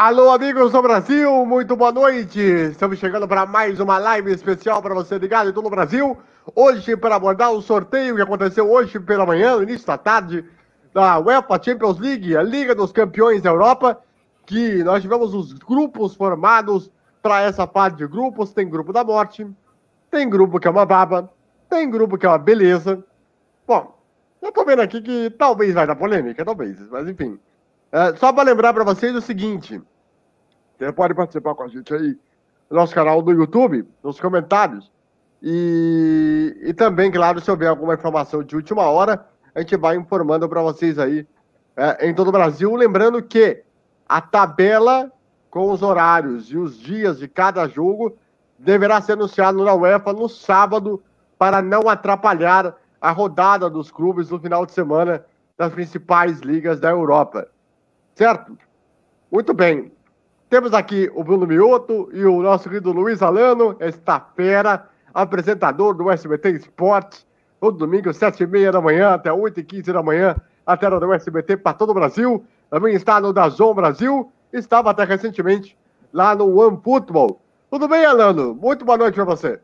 Alô, amigos do Brasil, muito boa noite. Estamos chegando para mais uma live especial para você ligado em todo o Brasil. Hoje, para abordar o sorteio que aconteceu hoje pela manhã, no início da tarde, da UEFA Champions League, a Liga dos Campeões da Europa, que nós tivemos os grupos formados para essa fase de grupos. Tem grupo da morte, tem grupo que é uma baba, tem grupo que é uma beleza. Bom, eu tô vendo aqui que talvez vai dar polêmica, talvez, mas enfim. Só para lembrar para vocês o seguinte, você pode participar com a gente aí no nosso canal do YouTube, nos comentários, e também, claro, se houver alguma informação de última hora, a gente vai informando para vocês aí em todo o Brasil. Lembrando que a tabela com os horários e os dias de cada jogo deverá ser anunciado na UEFA no sábado, para não atrapalhar a rodada dos clubes no final de semana das principais ligas da Europa. Certo? Muito bem. Temos aqui o Bruno Mioto e o nosso querido Luiz Alano, esta fera, apresentador do SBT Esportes, todo domingo, 7h30 da manhã até 8h15 da manhã, a tela do SBT para todo o Brasil. Também está no DAZN Brasil, estava até recentemente lá no OneFootball. Tudo bem, Alano? Muito boa noite para você.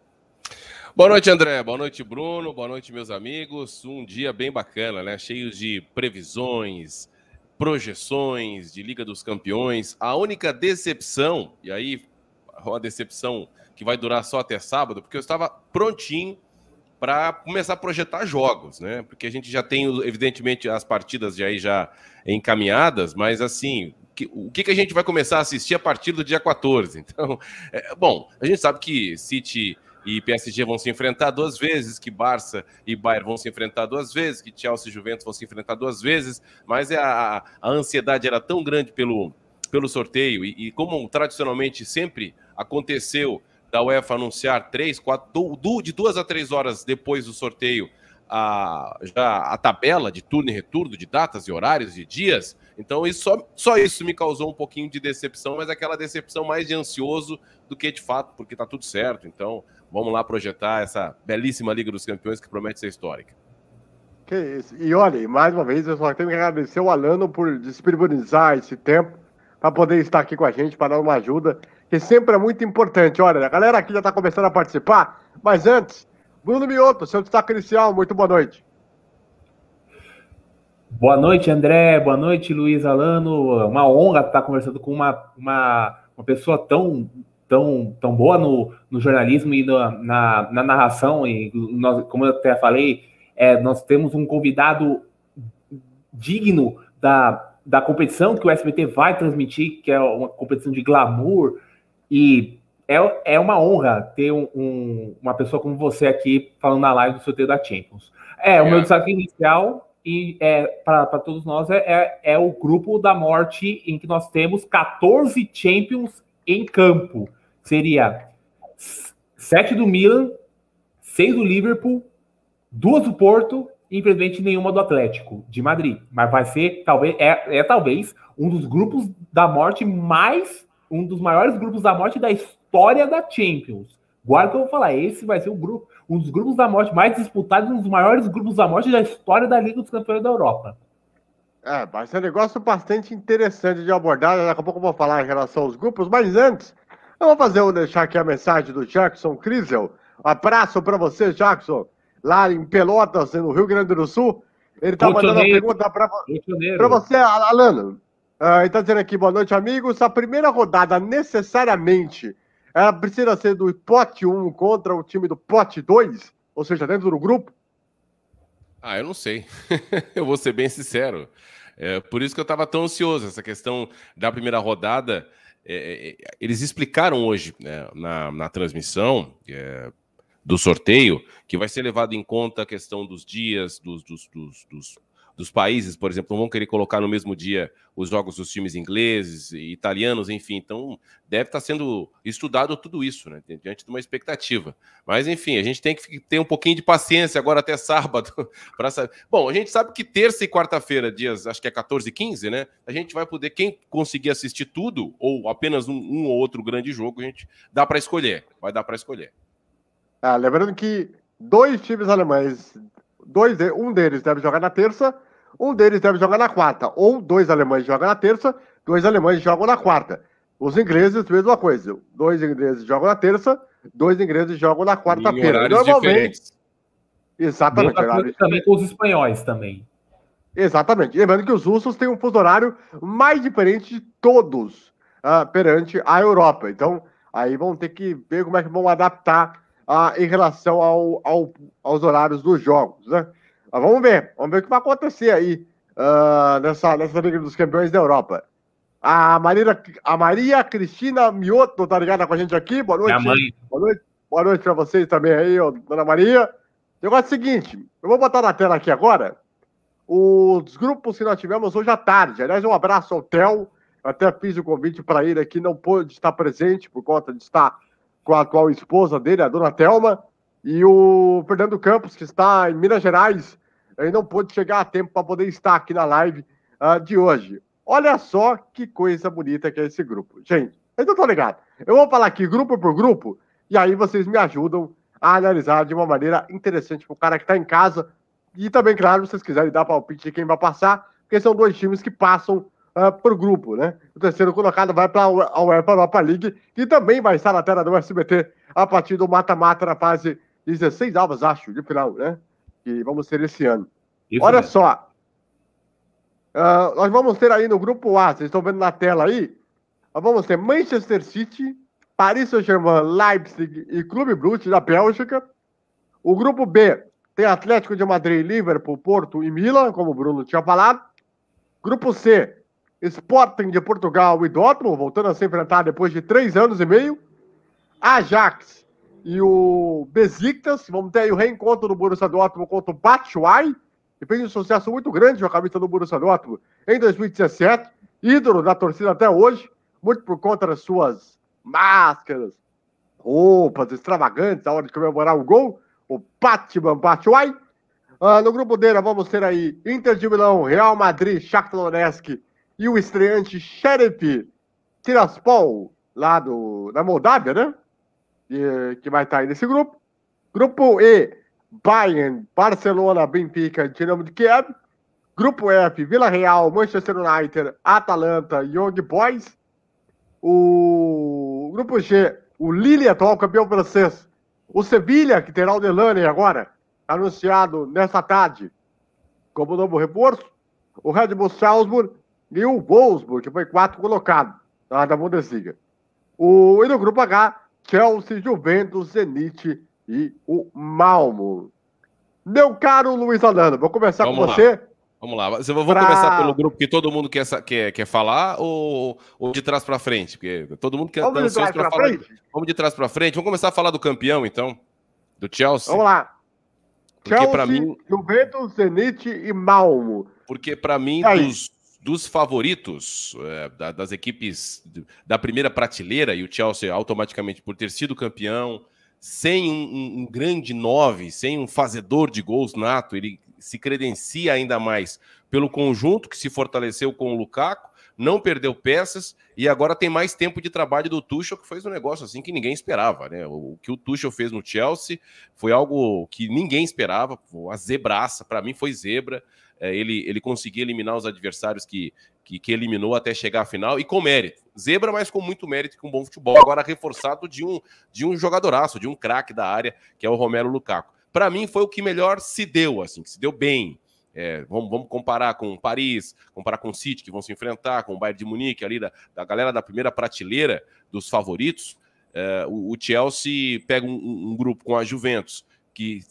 Boa noite, André. Boa noite, Bruno. Boa noite, meus amigos. Um dia bem bacana, né? Cheio de previsões, projeções de Liga dos Campeões. A única decepção, e aí uma decepção que vai durar só até sábado, porque eu estava prontinho para começar a projetar jogos, né? Porque a gente já tem, evidentemente, as partidas já encaminhadas, mas assim, o que a gente vai começar a assistir a partir do dia 14? Então, bom, a gente sabe que City e PSG vão se enfrentar 2 vezes, que Barça e Bayern vão se enfrentar 2 vezes, que Chelsea e Juventus vão se enfrentar 2 vezes, mas a ansiedade era tão grande pelo sorteio, e como tradicionalmente sempre aconteceu da UEFA anunciar 3, 4, de 2 a 3 horas depois do sorteio, já a tabela de turno e retorno, de datas e horários e dias. Então só isso me causou um pouquinho de decepção, mas aquela decepção mais de ansioso do que de fato, porque tá tudo certo. Então vamos lá projetar essa belíssima Liga dos Campeões que promete ser histórica. Que isso. E olha, mais uma vez, eu só tenho que agradecer o Alano por disponibilizar esse tempo para poder estar aqui com a gente, para dar uma ajuda, que sempre é muito importante. Olha, a galera aqui já está começando a participar, mas antes, Bruno Mioto, seu destaque inicial, muito boa noite. Boa noite, André. Boa noite, Luiz Alano. Uma honra estar conversando com uma pessoa tão boa no jornalismo e na narração. E nós, como eu até falei, nós temos um convidado digno da competição que o SBT vai transmitir, que é uma competição de glamour, e é uma honra ter uma pessoa como você aqui falando na live do sorteio da Champions. O meu destaque inicial, e para todos nós, é o grupo da morte, em que nós temos 14 Champions em campo. Seria 7 do Milan, 6 do Liverpool, 2 do Porto e, infelizmente, nenhuma do Atlético de Madrid. Mas vai ser, talvez, um dos grupos da morte um dos maiores grupos da morte da história da Champions. Guarda o que eu vou falar, esse vai ser um dos grupos da morte mais disputados, um dos maiores grupos da morte da história da Liga dos Campeões da Europa. Vai ser um negócio bastante interessante de abordar. Daqui a pouco eu vou falar em relação aos grupos, mas antes, eu vou deixar aqui a mensagem do Jackson Crisel. Um abraço para você, Jackson, lá em Pelotas, no Rio Grande do Sul. Ele está mandando uma pergunta para você, Alano. Ele está dizendo aqui, boa noite, amigos. A primeira rodada, necessariamente, ela precisa ser do pote 1 contra o time do pote 2? Ou seja, dentro do grupo? Eu não sei. Eu vou ser bem sincero. Por isso que eu estava tão ansioso. Essa questão da primeira rodada, eles explicaram hoje, né, na transmissão do sorteio, que vai ser levado em conta a questão dos dias, dos países, por exemplo. Não vão querer colocar no mesmo dia os jogos dos times ingleses, italianos, enfim. Então, deve estar sendo estudado tudo isso, né, diante de uma expectativa. Mas, enfim, a gente tem que ter um pouquinho de paciência agora até sábado para saber. Bom, a gente sabe que terça e quarta-feira, dias, acho que é 14 e 15, né, a gente vai poder, quem conseguir assistir tudo, ou apenas um ou outro grande jogo, a gente dá para escolher, vai dar para escolher. Lembrando que 2 times alemães, um deles deve jogar na terça, um deles deve jogar na quarta. Ou 2 alemães jogam na terça, 2 alemães jogam na quarta. Os ingleses, mesma coisa. 2 ingleses jogam na terça, 2 ingleses jogam na quarta-feira. Normalmente. Diferentes. Exatamente. Mesma coisa também com os espanhóis também. Exatamente. Lembrando que os russos têm um fuso horário mais diferente de todos perante a Europa. Então, aí vão ter que ver como é que vão adaptar em relação aos horários dos jogos, né? Mas vamos ver o que vai acontecer aí nessa Liga dos Campeões da Europa. A Maria Cristina Mioto tá ligada com a gente aqui. Boa noite. Minha mãe. Boa noite para vocês também aí, dona Maria. O negócio é o seguinte, eu vou botar na tela aqui agora os grupos que nós tivemos hoje à tarde. Aliás, um abraço ao Theo. Até fiz o convite para ele aqui, não pôde estar presente por conta de estar com a atual esposa dele, a dona Thelma. E o Fernando Campos, que está em Minas Gerais, ele não pôde chegar a tempo para poder estar aqui na live de hoje. Olha só que coisa bonita que é esse grupo. Gente, eu não tô ligado. Eu vou falar aqui grupo por grupo, e aí vocês me ajudam a analisar de uma maneira interessante para o cara que está em casa. E também, claro, se vocês quiserem dar palpite de quem vai passar, porque são 2 times que passam por grupo, né? O terceiro colocado vai para a UEFA Europa League, que também vai estar na tela do SBT a partir do mata-mata na fase 16 avos, acho, de final, né? Que vamos ter esse ano. Isso Olha mesmo. Só. Nós vamos ter aí no grupo A, vocês estão vendo na tela aí, nós vamos ter Manchester City, Paris Saint-Germain, Leipzig e Clube Brugge da Bélgica. O grupo B tem Atlético de Madrid, Liverpool, Porto e Milan, como o Bruno tinha falado. Grupo C, Sporting de Portugal e Dortmund, voltando a se enfrentar depois de 3 anos e meio. Ajax e o Besiktas, vamos ter aí o reencontro do Borussia Dortmund contra o Batshuayi, que fez um sucesso muito grande com a camisa do Borussia Dortmund em 2017, ídolo da torcida até hoje, muito por conta das suas máscaras, roupas extravagantes na hora de comemorar o gol, o Batshuayi. No grupo dele vamos ter aí Inter de Milão, Real Madrid, Shakhtar Donetsk e o estreante Sheriff Tiraspol, lá da Moldávia, né? Que vai estar aí nesse grupo. Grupo E, Bayern, Barcelona, Benfica e Dinamo de Kiev. Grupo F, Vila Real, Manchester United, Atalanta e Young Boys. O grupo G, o Lille, atual campeão francês. O Sevilha, que terá o Delaney agora, anunciado nessa tarde como novo reforço. O Red Bull Salzburg e o Wolfsburg, que foi 4º colocado da Bundesliga. E no grupo H, Chelsea, Juventus, Zenit e o Malmo. Meu caro Luiz Alano, vou começar com você. Vamos lá. Vou começar pelo grupo que todo mundo quer falar ou de trás para frente? Porque todo mundo quer dar ansioso para falar. Vamos de trás para frente. Vamos começar a falar do campeão, então, do Chelsea. Vamos lá. Porque Chelsea, mim, Juventus, Zenit e Malmo. Porque para mim, dos favoritos das equipes da primeira prateleira, e o Chelsea automaticamente por ter sido campeão, sem um grande 9, sem um fazedor de gols nato, ele se credencia ainda mais pelo conjunto que se fortaleceu com o Lukaku, não perdeu peças e agora tem mais tempo de trabalho do Tuchel, que fez um negócio assim que ninguém esperava, né? O que o Tuchel fez no Chelsea foi algo que ninguém esperava, a zebraça, para mim foi zebra. Ele conseguiu eliminar os adversários que eliminou até chegar à final, e com mérito. Zebra, mas com muito mérito e com bom futebol. Agora reforçado de um jogadoraço, de um craque da área, que é o Romelu Lukaku. Para mim, foi o que melhor se deu, assim, que se deu bem. Vamos comparar com o Paris, comparar com o City, que vão se enfrentar, com o Bayern de Munique, ali da galera da primeira prateleira dos favoritos. O Chelsea pega um grupo com a Juventus, que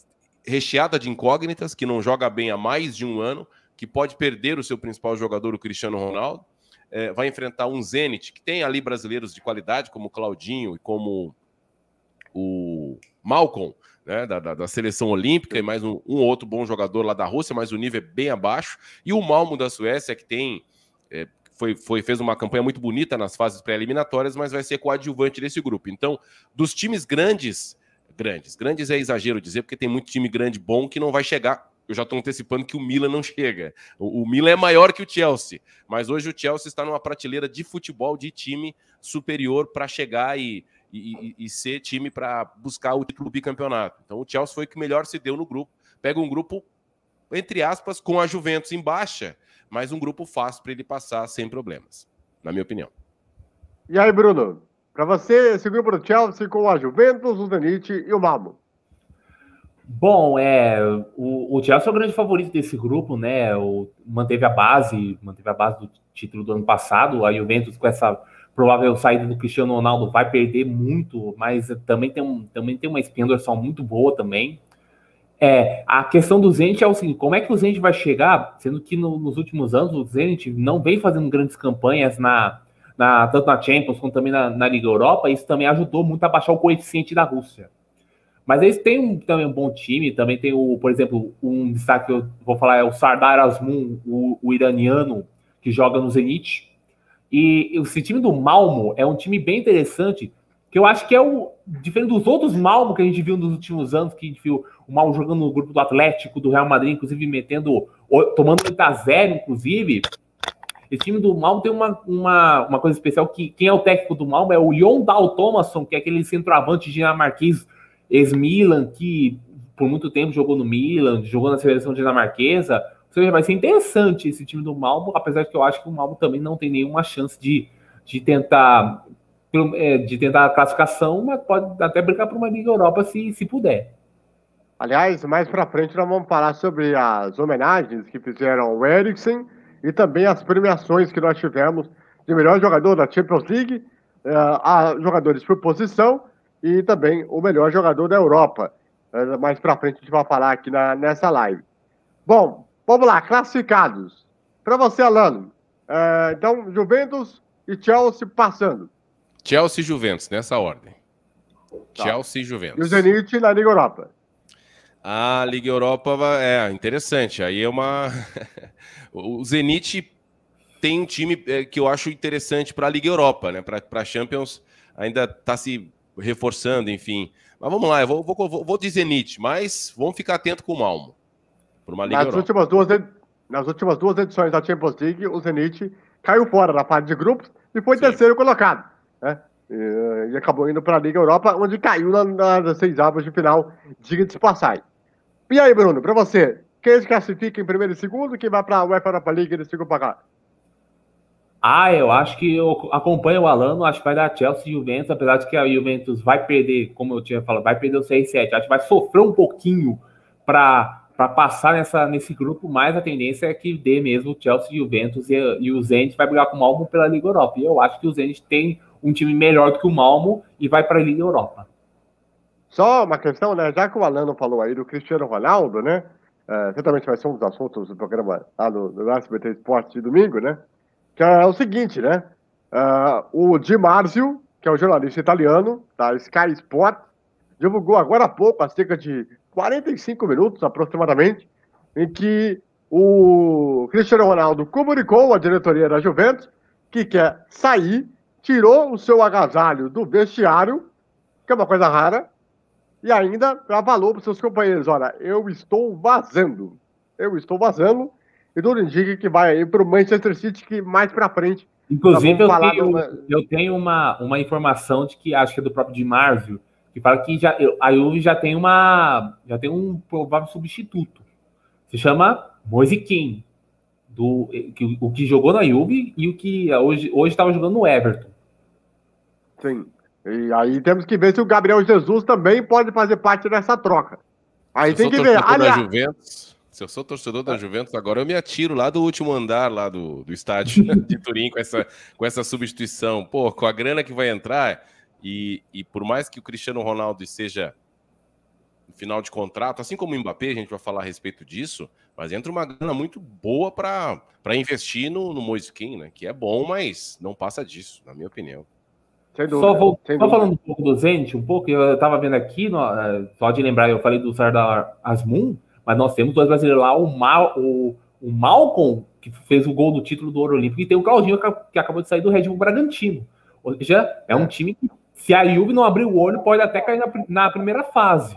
recheada de incógnitas, que não joga bem há mais de um ano, que pode perder o seu principal jogador, o Cristiano Ronaldo, vai enfrentar um Zenit, que tem ali brasileiros de qualidade, como o Claudinho e como o Malcolm, né, da seleção olímpica, e mais um outro bom jogador lá da Rússia, mas o nível é bem abaixo, e o Malmo da Suécia, que tem fez uma campanha muito bonita nas fases pré-eliminatórias, mas vai ser coadjuvante desse grupo. Então, dos times grandes é exagero dizer, porque tem muito time grande bom que não vai chegar. Eu já estou antecipando que o Milan não chega. O Milan é maior que o Chelsea, mas hoje o Chelsea está numa prateleira de futebol de time superior para chegar e ser time para buscar o título bicampeonato. Então o Chelsea foi o que melhor se deu no grupo. Pega um grupo, entre aspas, com a Juventus em baixa, mas um grupo fácil para ele passar sem problemas, na minha opinião. E aí, Bruno? Para você, esse grupo do Chelsea com a Juventus, o Zenit e o Malmo. Bom, o Chelsea é o grande favorito desse grupo, né? Manteve a base do título do ano passado. A Juventus, com essa provável saída do Cristiano Ronaldo, vai perder muito, mas também tem uma espinha dorsal muito boa também. A questão do Zenit é o seguinte: como é que o Zenit vai chegar, sendo que nos últimos anos o Zenit não vem fazendo grandes campanhas tanto na Champions como também na Liga Europa. Isso também ajudou muito a baixar o coeficiente da Rússia. Mas eles têm também um bom time, também tem, por exemplo, um destaque que eu vou falar é o Sardar Azmoun, o iraniano, que joga no Zenit. E esse time do Malmo é um time bem interessante, que eu acho que diferente dos outros Malmo que a gente viu nos últimos anos, que a gente viu o Malmo jogando no grupo do Atlético, do Real Madrid, inclusive tomando 8-0, inclusive. Esse time do Malmo tem uma coisa especial, que quem é o técnico do Malmo é o Jon Dahl Tomasson, que é aquele centroavante dinamarquês ex-Milan, que por muito tempo jogou no Milan, jogou na seleção dinamarquesa. Ou seja, vai ser interessante esse time do Malmo, apesar de que eu acho que o Malmo também não tem nenhuma chance de tentar a classificação, mas pode até brincar por uma Liga Europa se puder. Aliás, mais para frente nós vamos falar sobre as homenagens que fizeram o Eriksen e também as premiações que nós tivemos de melhor jogador da Champions League, a jogadores por posição e também o melhor jogador da Europa. Mais para frente a gente vai falar aqui nessa live. Bom, vamos lá, classificados. Para você, Alano, então Juventus e Chelsea passando. Chelsea e Juventus, nessa ordem. Tá. Chelsea e Juventus. E o Zenit na Liga Europa. A Liga Europa é interessante. Aí é uma... O Zenit tem um time que eu acho interessante para a Liga Europa, né? Para a Champions ainda está se reforçando, enfim. Mas vamos lá, eu vou de Zenit, mas vamos ficar atento com o Malmo. Por uma Liga Europa. Nas últimas duas edições da Champions League, o Zenit caiu fora da fase de grupos e foi terceiro colocado, né? E acabou indo para a Liga Europa, onde caiu nas 6 de final, diga-se de passagem. E aí, Bruno, para você, quem se classifica em primeiro e segundo, quem vai para a UEFA Europa League e eles ficam para cá? Eu acho que eu acompanho o Alano, acho que vai dar Chelsea e Juventus, apesar de que a Juventus vai perder, como eu tinha falado, vai perder o 6-7, acho que vai sofrer um pouquinho para passar nesse grupo, mas a tendência é que dê mesmo o Chelsea e Juventus, e o Zenit vai brigar com o Malmo pela Liga Europa, e eu acho que o Zenit tem um time melhor do que o Malmo e vai para a Liga Europa. Só uma questão, né, já que o Alano falou aí do Cristiano Ronaldo, né, certamente vai ser um dos assuntos do programa lá no SBT Esporte de domingo, né, que é o seguinte, né? O Di Marzio, que é um jornalista italiano da Sky Sport, divulgou agora há pouco, há cerca de 45 minutos aproximadamente, em que o Cristiano Ronaldo comunicou à diretoria da Juventus que quer sair, tirou o seu agasalho do vestiário, que é uma coisa rara, e ainda falou para os seus companheiros: olha, eu estou vazando, e tudo indica que vai aí para o Manchester City, que mais para frente. Inclusive, eu tenho uma informação de que acho que é do próprio Di Marzio, que fala que a Juve já tem um provável substituto. Se chama Moise Kean, o que jogou na Juve e o que hoje estava jogando no Everton. Sim. E aí temos que ver se o Gabriel Jesus também pode fazer parte dessa troca. Aí tem que ver. Se eu sou torcedor da Juventus, agora eu me atiro lá do último andar lá do estádio de Turim com essa substituição. Pô, com a grana que vai entrar, e por mais que o Cristiano Ronaldo seja no final de contrato, assim como o Mbappé, a gente vai falar a respeito disso, mas entra uma grana muito boa para investir no Moise Kean, né? Que é bom, mas não passa disso, na minha opinião. Só falando um pouco do Zenit, eu estava vendo aqui, só de lembrar, eu falei do Sardar Azmoun, mas nós temos dois brasileiros lá, o Malcolm, que fez o gol do título do Ouro Olímpico, e tem o Claudinho, que acabou de sair do Red Bull Bragantino. Ou seja, é um time que, se a Juve não abrir o olho, pode até cair na primeira fase.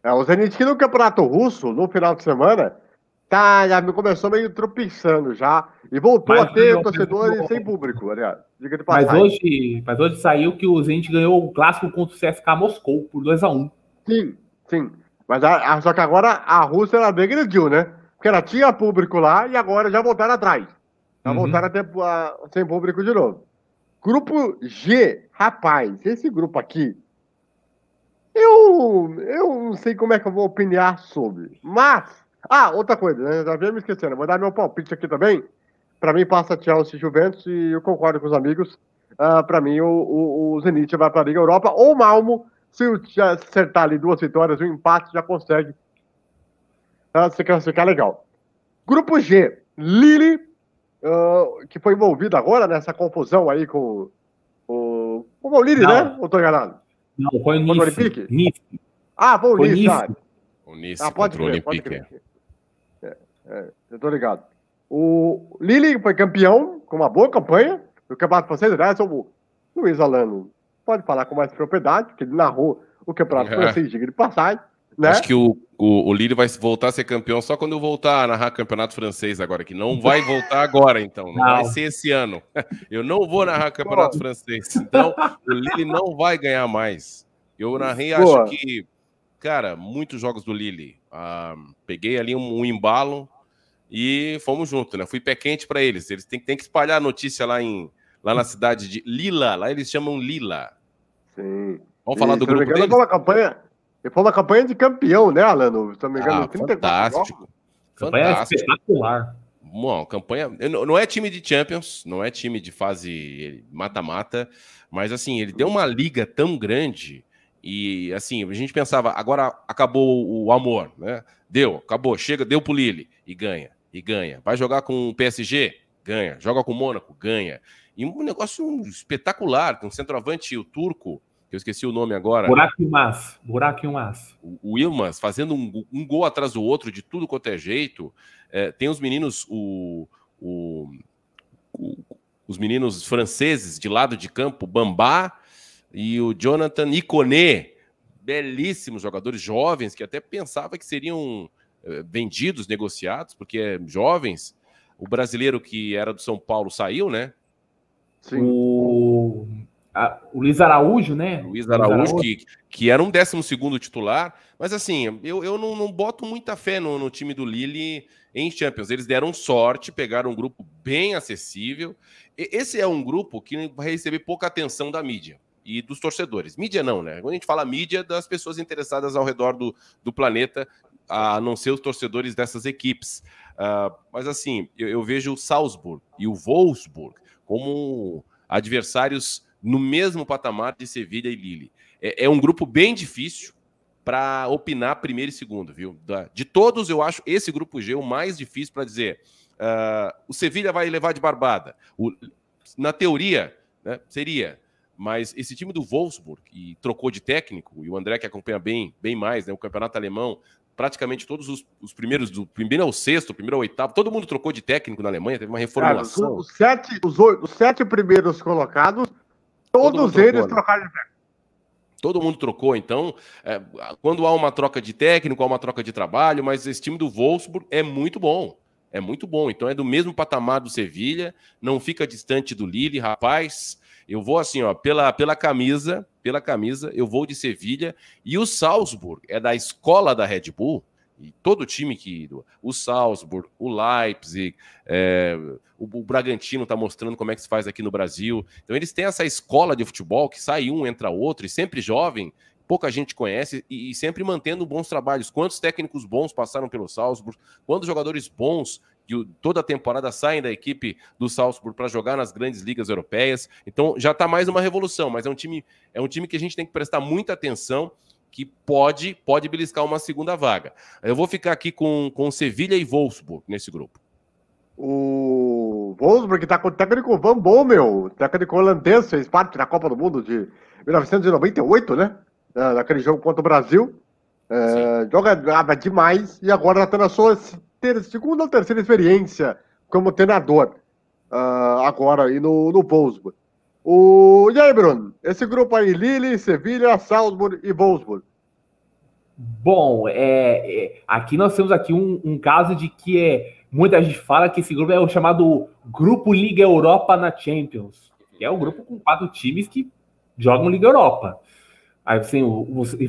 O Zenit no Campeonato Russo, no final de semana, já começou meio tropeçando já, e voltou a ter torcedores sem público, aliás. Diga de passagem. Mas hoje saiu que o Zenit ganhou o clássico contra o CSKA Moscou, por 2-1. Sim. Mas só que agora a Rússia, ela regrediu, né? Porque ela tinha público lá e agora já voltaram atrás. Já voltaram a ter sem público de novo. Grupo G, rapaz, esse grupo aqui, eu não sei como é que eu vou opinar sobre, mas... outra coisa, né? Já vinha me esquecendo, vou dar meu palpite aqui também. Para mim passa Chelsea e Juventus e eu concordo com os amigos. Para mim o Zenit vai para a Liga Europa ou o Malmo, se acertar ali 2 vitórias, um empate já consegue se classificar legal. Grupo G, Lille, que foi envolvido agora nessa confusão aí com o Lille, né? Ou tô enganado? Não, foi o Nice. Foi o Nice. O Nice pode crer. Eu tô ligado. O Lille foi campeão, com uma boa campanha do Campeonato Francês. Aliás, o Luiz Alano pode falar com mais propriedade, porque ele narrou o Campeonato Francês, diga de passagem. Né? Acho que o Lille vai voltar a ser campeão só quando eu voltar a narrar Campeonato Francês agora, que não vai voltar agora, então. Não vai ser esse ano. Eu não vou narrar Campeonato Francês. Então, o Lille não vai ganhar mais. Eu narrei, acho que, cara, muitos jogos do Lille. Peguei ali um embalo e fomos juntos, né? Fui pé quente para eles. Eles têm que espalhar a notícia lá na cidade de Lila. Lá eles chamam Lila. Sim. Vamos falar do grupo deles? Foi uma campanha de campeão, né, Alano? Se não me engano, fantástico. Campanha espetacular. Bom, campanha... Não é time de Champions, não é time de fase mata-mata, mas, assim, ele deu uma liga tão grande e, assim, a gente pensava, agora acabou o amor, né? Acabou, chega, deu pro Lille e ganha. Vai jogar com o PSG? Ganha. Joga com o Mônaco? Ganha. E um negócio espetacular, com o centroavante, o turco, que eu esqueci o nome agora. Burak Yılmaz. O Yılmaz fazendo um gol atrás do outro, de tudo quanto é jeito. Tem os meninos, os meninos franceses de lado de campo, Bamba e o Jonathan Iconé, belíssimos jogadores jovens, que até pensava que seriam vendidos, negociados, porque jovens. O brasileiro que era do São Paulo saiu, né? Sim. O Luiz Araújo, né? Luiz Araújo, que era um 12º titular, mas assim, eu não boto muita fé no time do Lille em Champions. Eles deram sorte, pegaram um grupo bem acessível. Esse é um grupo que vai receber pouca atenção da mídia e dos torcedores. Mídia não, né? Quando a gente fala mídia, das pessoas interessadas ao redor do planeta, a não ser os torcedores dessas equipes. Mas assim, eu vejo o Salzburg e o Wolfsburg como adversários no mesmo patamar de Sevilha e Lille. É um grupo bem difícil para opinar primeiro e segundo, viu? De todos, eu acho esse grupo G o mais difícil para dizer. O Sevilha vai levar de barbada. Na teoria, né, seria. Mas esse time do Wolfsburg, e trocou de técnico, e o André que acompanha bem mais, né, o campeonato alemão, praticamente todos os primeiros, do primeiro ao sexto, primeiro ao oitavo, todo mundo trocou de técnico na Alemanha, teve uma reformulação. Os 7 primeiros colocados, todos eles trocaram de técnico. Todo mundo trocou, então, quando há uma troca de técnico, há uma troca de trabalho, mas esse time do Wolfsburg é muito bom. Então é do mesmo patamar do Sevilha, não fica distante do Lille, rapaz. Eu vou assim, ó, pela camisa, eu vou de Sevilha, e o Salzburg é da escola da Red Bull, e todo time o Salzburg, o Leipzig, o Bragantino está mostrando como é que se faz aqui no Brasil. Então eles têm essa escola de futebol que sai um, entra outro, e sempre jovem, pouca gente conhece, e sempre mantendo bons trabalhos. Quantos técnicos bons passaram pelo Salzburg? Quantos jogadores bons que toda a temporada saem da equipe do Salzburg para jogar nas grandes ligas europeias? Então já está mais uma revolução, mas é um time que a gente tem que prestar muita atenção, que pode beliscar uma segunda vaga. Eu vou ficar aqui com Sevilha e Wolfsburg nesse grupo. O Wolfsburg está com o técnico Van Bommel, técnico holandês, fez parte da Copa do Mundo de 1998, né? Naquele jogo contra o Brasil. Jogava demais e agora está na sua segunda ou terceira experiência como treinador. Agora aí no Wolfsburg. E aí, Bruno? Esse grupo aí, Lille, Sevilha, Salzburg e Wolfsburg. Bom, aqui nós temos aqui um caso de que muita gente fala que esse grupo é o chamado Grupo Liga Europa na Champions, que é um grupo com 4 times que jogam Liga Europa. Aí, assim,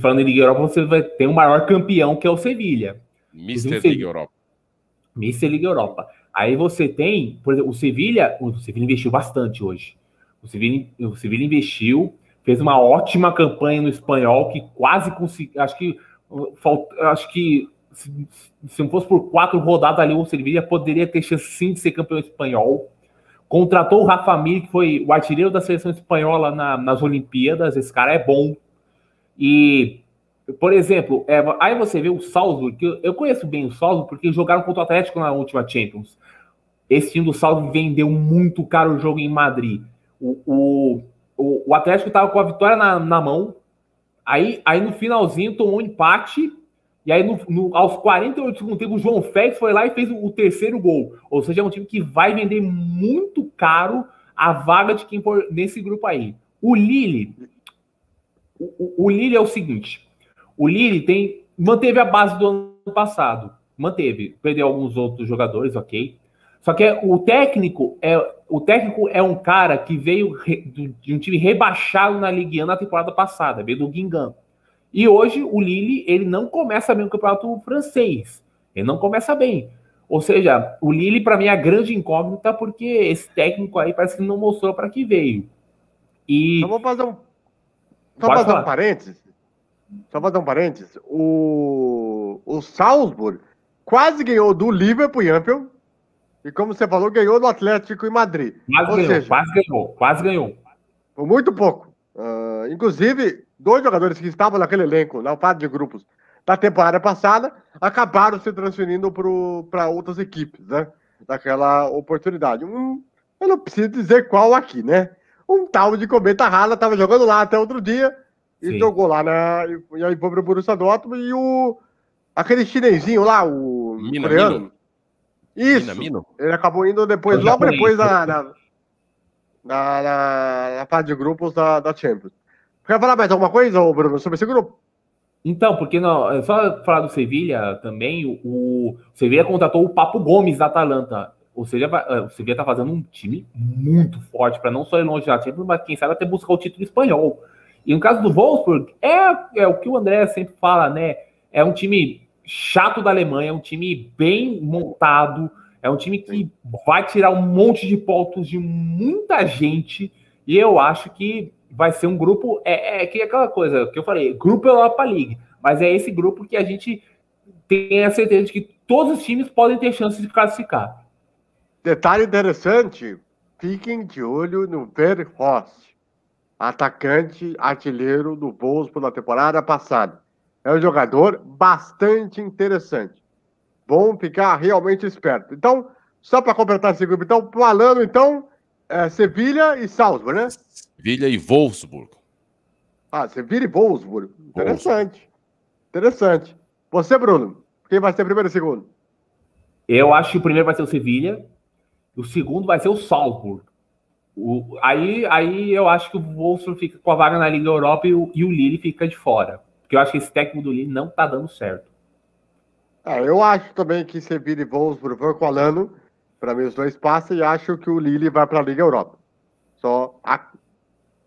falando em Liga Europa, você vai ter o maior campeão, que é o Sevilha. Mister Liga Europa. Mister Liga Europa. Aí você tem, por exemplo, o Sevilha investiu bastante hoje. O Sevilla investiu, fez uma ótima campanha no espanhol, que quase conseguiu. Acho que se não fosse por 4 rodadas ali, o Sevilla poderia ter chance sim de ser campeão espanhol. Contratou o Rafa Mir, que foi o artilheiro da seleção espanhola nas Olimpíadas. Esse cara é bom. E, por exemplo, aí você vê o Salzburg, que eu conheço bem o Salzburg, porque jogaram contra o Atlético na última Champions. Esse time do Salzburg vendeu muito caro o jogo em Madrid. O Atlético estava com a vitória na mão, aí no finalzinho tomou um empate, e aí aos 48 segundos tempo, o João Félix foi lá e fez o terceiro gol. Ou seja, é um time que vai vender muito caro a vaga de quem for nesse grupo aí. O Lille é o seguinte, o Lille manteve a base do ano passado, perdeu alguns outros jogadores, ok? Só que o técnico é um cara que veio de um time rebaixado na Ligue 1 na temporada passada, veio do Guingamp. E hoje o Lille, ele não começa bem o campeonato francês. Ele não começa bem. Ou seja, o Lille, para mim, é a grande incógnita, porque esse técnico aí parece que não mostrou para que veio. E... Então, vou fazer um parênteses. Só fazer um parênteses. O Salzburg quase ganhou do Liverpool em Anfield. E como você falou, ganhou do Atlético em Madrid. Quase ganhou. Por muito pouco. Inclusive, 2 jogadores que estavam naquele elenco, na fase de grupos da temporada passada, acabaram se transferindo para outras equipes, né? Daquela oportunidade. Eu não preciso dizer qual aqui, né? Um tal de Cometa Hala estava jogando lá até outro dia e jogou lá e aí foi pro Borussia Dortmund e aquele chinesinho lá, o coreano. Isso. Ele acabou indo logo depois na fase de grupos da Champions. Quer falar mais alguma coisa, Bruno, sobre esse grupo? Então, porque não, só falar do Sevilla também, o Sevilla contratou o Papo Gomes da Atalanta. O Sevilla está fazendo um time muito forte para não só ir longe da Champions, mas quem sabe até buscar o título espanhol. E no caso do Wolfsburg, é o que o André sempre fala, né? É um time chato da Alemanha, é um time bem montado, é um time que vai tirar um monte de pontos de muita gente, e eu acho que vai ser um grupo, que é aquela coisa que eu falei, grupo Europa League, mas é esse grupo que a gente tem a certeza de que todos os times podem ter chance de classificar. Detalhe interessante, fiquem de olho no Verhorst, atacante artilheiro do Wolfsburg na temporada passada. É um jogador bastante interessante. Bom ficar realmente esperto. Então, só para completar esse grupo, então, falando, então, Sevilha e Salzburg, né? Sevilha e Wolfsburg. Sevilha e Wolfsburg. Interessante. Você, Bruno, quem vai ser primeiro e segundo? Eu acho que o primeiro vai ser o Sevilha, o segundo vai ser o Salzburg. Aí eu acho que o Wolfsburg fica com a vaga na Liga Europa e o Lille fica de fora. Porque eu acho que esse técnico do Lille não tá dando certo. Eu acho também que Sevilha e Wolfsburg vão colando. Para mim, os 2 passam e acho que o Lille vai para a Liga Europa. Só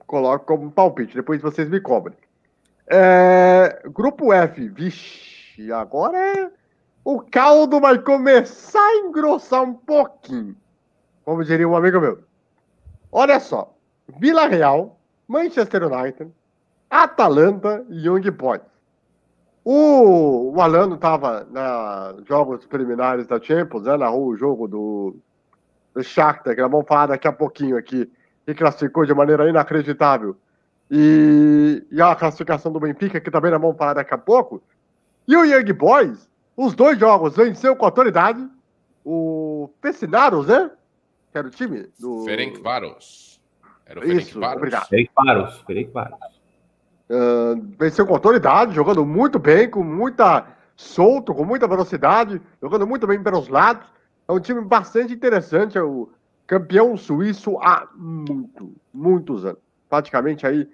coloco como palpite. Depois vocês me cobrem. Grupo F. Vixe, agora o caldo vai começar a engrossar um pouquinho. Como diria um amigo meu. Olha só. Vila Real, Manchester United, Atalanta e Young Boys. O Alano estava nos jogos preliminares da Champions, né? Narrou o jogo do Shakhtar, que nós vamos falar daqui a pouquinho aqui, que classificou de maneira inacreditável. E a classificação do Benfica, que também nós vamos falar daqui a pouco. E o Young Boys, os 2 jogos, venceu com autoridade. O Pessinaros, né? Que era o time do... Ferencváros. Era o Ferencváros. Obrigado. Ferencváros. Venceu com autoridade, jogando muito bem, com muita velocidade, jogando muito bem pelos lados. É um time bastante interessante, é o campeão suíço há muitos anos. Praticamente aí,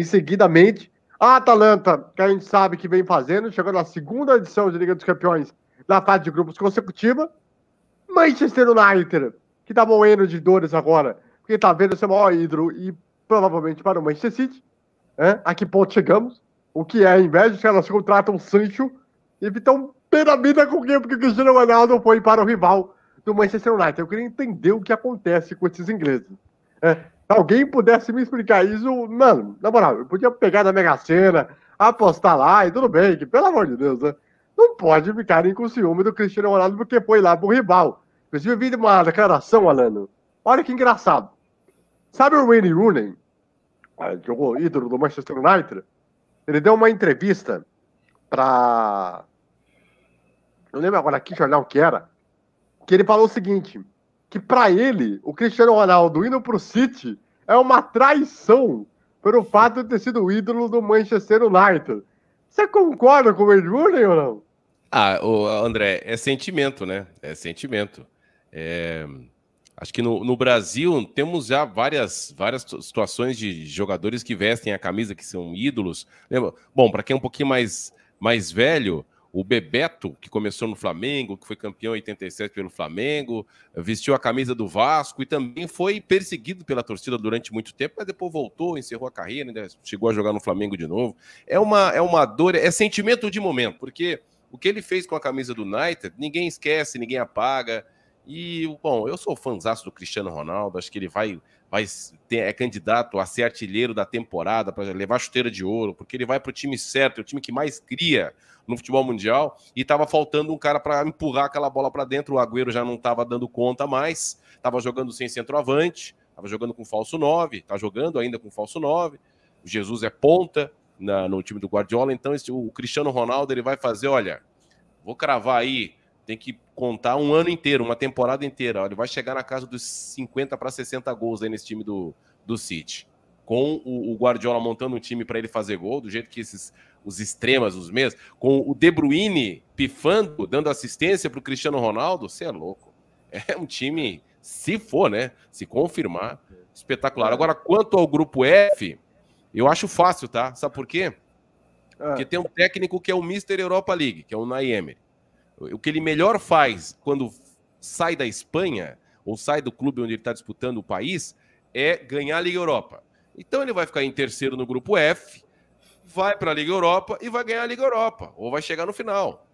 seguidamente. A Atalanta, que a gente sabe que vem fazendo, chegando na 2ª edição de Liga dos Campeões na fase de grupos consecutiva. Manchester United, que tá moendo de dores agora, porque tá vendo seu maior ídolo e provavelmente para o Manchester City. A que ponto chegamos? O que é, ao invés de que elas contratam o Sancho e estão pé da vida com quem? Porque o Cristiano Ronaldo foi para o rival do Manchester United. Eu queria entender o que acontece com esses ingleses. alguém pudesse me explicar isso, mano, na moral, eu podia pegar na Mega Sena, apostar lá e tudo bem, que pelo amor de Deus, né? Não pode ficarem com ciúme do Cristiano Ronaldo porque foi lá pro rival. Inclusive, eu vi uma declaração, Alano. Olha que engraçado. Sabe o Wayne Rooney, jogou ídolo do Manchester United? Ele deu uma entrevista para... Eu lembro agora que jornal que era, que ele falou o seguinte, que para ele, o Cristiano Ronaldo indo pro City é uma traição pelo fato de ter sido o ídolo do Manchester United. Você concorda com o Wayne Rooney ou não? André, é sentimento, né? É sentimento. Acho que no Brasil temos já várias situações de jogadores que vestem a camisa, que são ídolos. Lembra? Bom, para quem é um pouquinho mais velho, o Bebeto, que começou no Flamengo, que foi campeão em 87 pelo Flamengo, vestiu a camisa do Vasco e também foi perseguido pela torcida durante muito tempo, mas depois voltou, encerrou a carreira, ainda chegou a jogar no Flamengo de novo. É uma dor, é sentimento de momento, porque o que ele fez com a camisa do United, ninguém esquece, ninguém apaga. E, bom, eu sou fãzaço do Cristiano Ronaldo, acho que ele é candidato a ser artilheiro da temporada, para levar chuteira de ouro, porque ele vai para o time certo, é o time que mais cria no futebol mundial, e estava faltando um cara para empurrar aquela bola para dentro, o Agüero já não estava dando conta mais, estava jogando sem centroavante, estava jogando com falso 9, está jogando ainda com falso 9, o Jesus é ponta no time do Guardiola, então o Cristiano Ronaldo ele vai fazer, olha, vou cravar aí, tem que contar um ano inteiro, uma temporada inteira. Ele vai chegar na casa dos 50 para 60 gols aí nesse time do City. Com o Guardiola montando um time para ele fazer gol, do jeito que os extremas, os meias, com o De Bruyne pifando, dando assistência para o Cristiano Ronaldo, você é louco. É um time, se for, né? Se confirmar, espetacular. Agora, quanto ao grupo F, eu acho fácil, tá? Sabe por quê? Porque tem um técnico que é o Mr. Europa League, que é o Unai Emery. O que ele melhor faz quando sai da Espanha ou sai do clube onde ele está disputando o país é ganhar a Liga Europa. Então ele vai ficar em terceiro no grupo F, vai para a Liga Europa e vai ganhar a Liga Europa, ou vai chegar no final.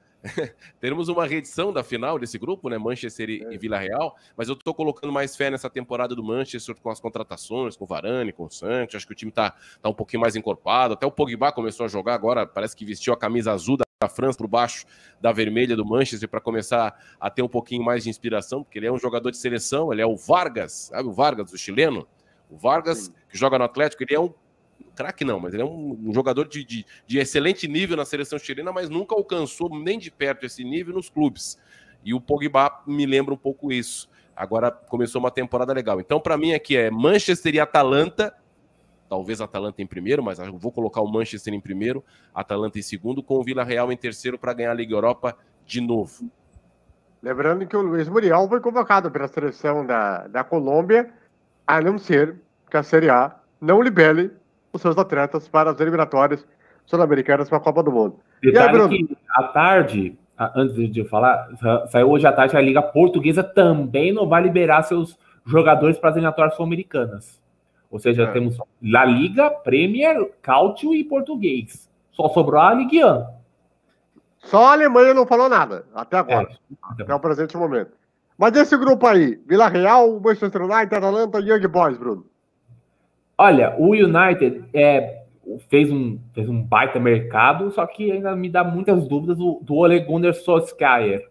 Teremos uma reedição da final desse grupo, né? Manchester e Villarreal, mas eu estou colocando mais fé nessa temporada do Manchester com as contratações, com o Varane, com o Sancho. Acho que o time está um pouquinho mais encorpado. Até o Pogba começou a jogar agora, parece que vestiu a camisa azul da França por baixo da vermelha do Manchester para começar a ter um pouquinho mais de inspiração, porque ele é um jogador de seleção, ele é o Vargas, sabe o Vargas, o chileno? O Vargas, que joga no Atlético, ele é um craque não, mas ele é um jogador de excelente nível na seleção chilena, mas nunca alcançou nem de perto esse nível nos clubes. E o Pogba me lembra um pouco isso. Agora começou uma temporada legal. Então, para mim, aqui é Manchester e Atalanta. Talvez Atalanta em primeiro, mas eu vou colocar o Manchester em primeiro, Atalanta em segundo, com o Villarreal em terceiro para ganhar a Liga Europa de novo. Lembrando que o Luiz Muriel foi convocado pela seleção da Colômbia, a não ser que a Série A não libere os seus atletas para as eliminatórias sul-americanas para a Copa do Mundo. Detalhe, e aí, Bruno? Que à tarde, antes de eu falar, saiu hoje à tarde a Liga Portuguesa também não vai liberar seus jogadores para as eliminatórias sul-americanas. Ou seja, temos La Liga, Premier, Cáutio e Português. Só sobrou a Ligue 1. Só a Alemanha não falou nada, até agora. Até o presente momento. Mas esse grupo aí, Villarreal, Manchester United, Atalanta e Young Boys, Bruno? Olha, o United fez um baita mercado, só que ainda me dá muitas dúvidas do Ole Gunnar Solskjaer,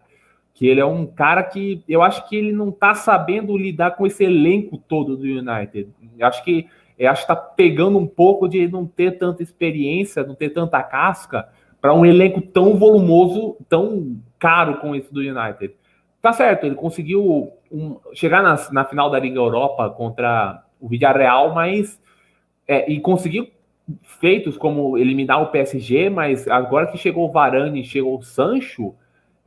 que ele é um cara que eu acho que ele não está sabendo lidar com esse elenco todo do United. Eu acho que está pegando um pouco de não ter tanta experiência, não ter tanta casca para um elenco tão volumoso, tão caro como esse do United. Tá certo, ele conseguiu chegar na final da Liga Europa contra o Villarreal, mas e conseguiu feitos como eliminar o PSG, mas agora que chegou o Varane e chegou o Sancho,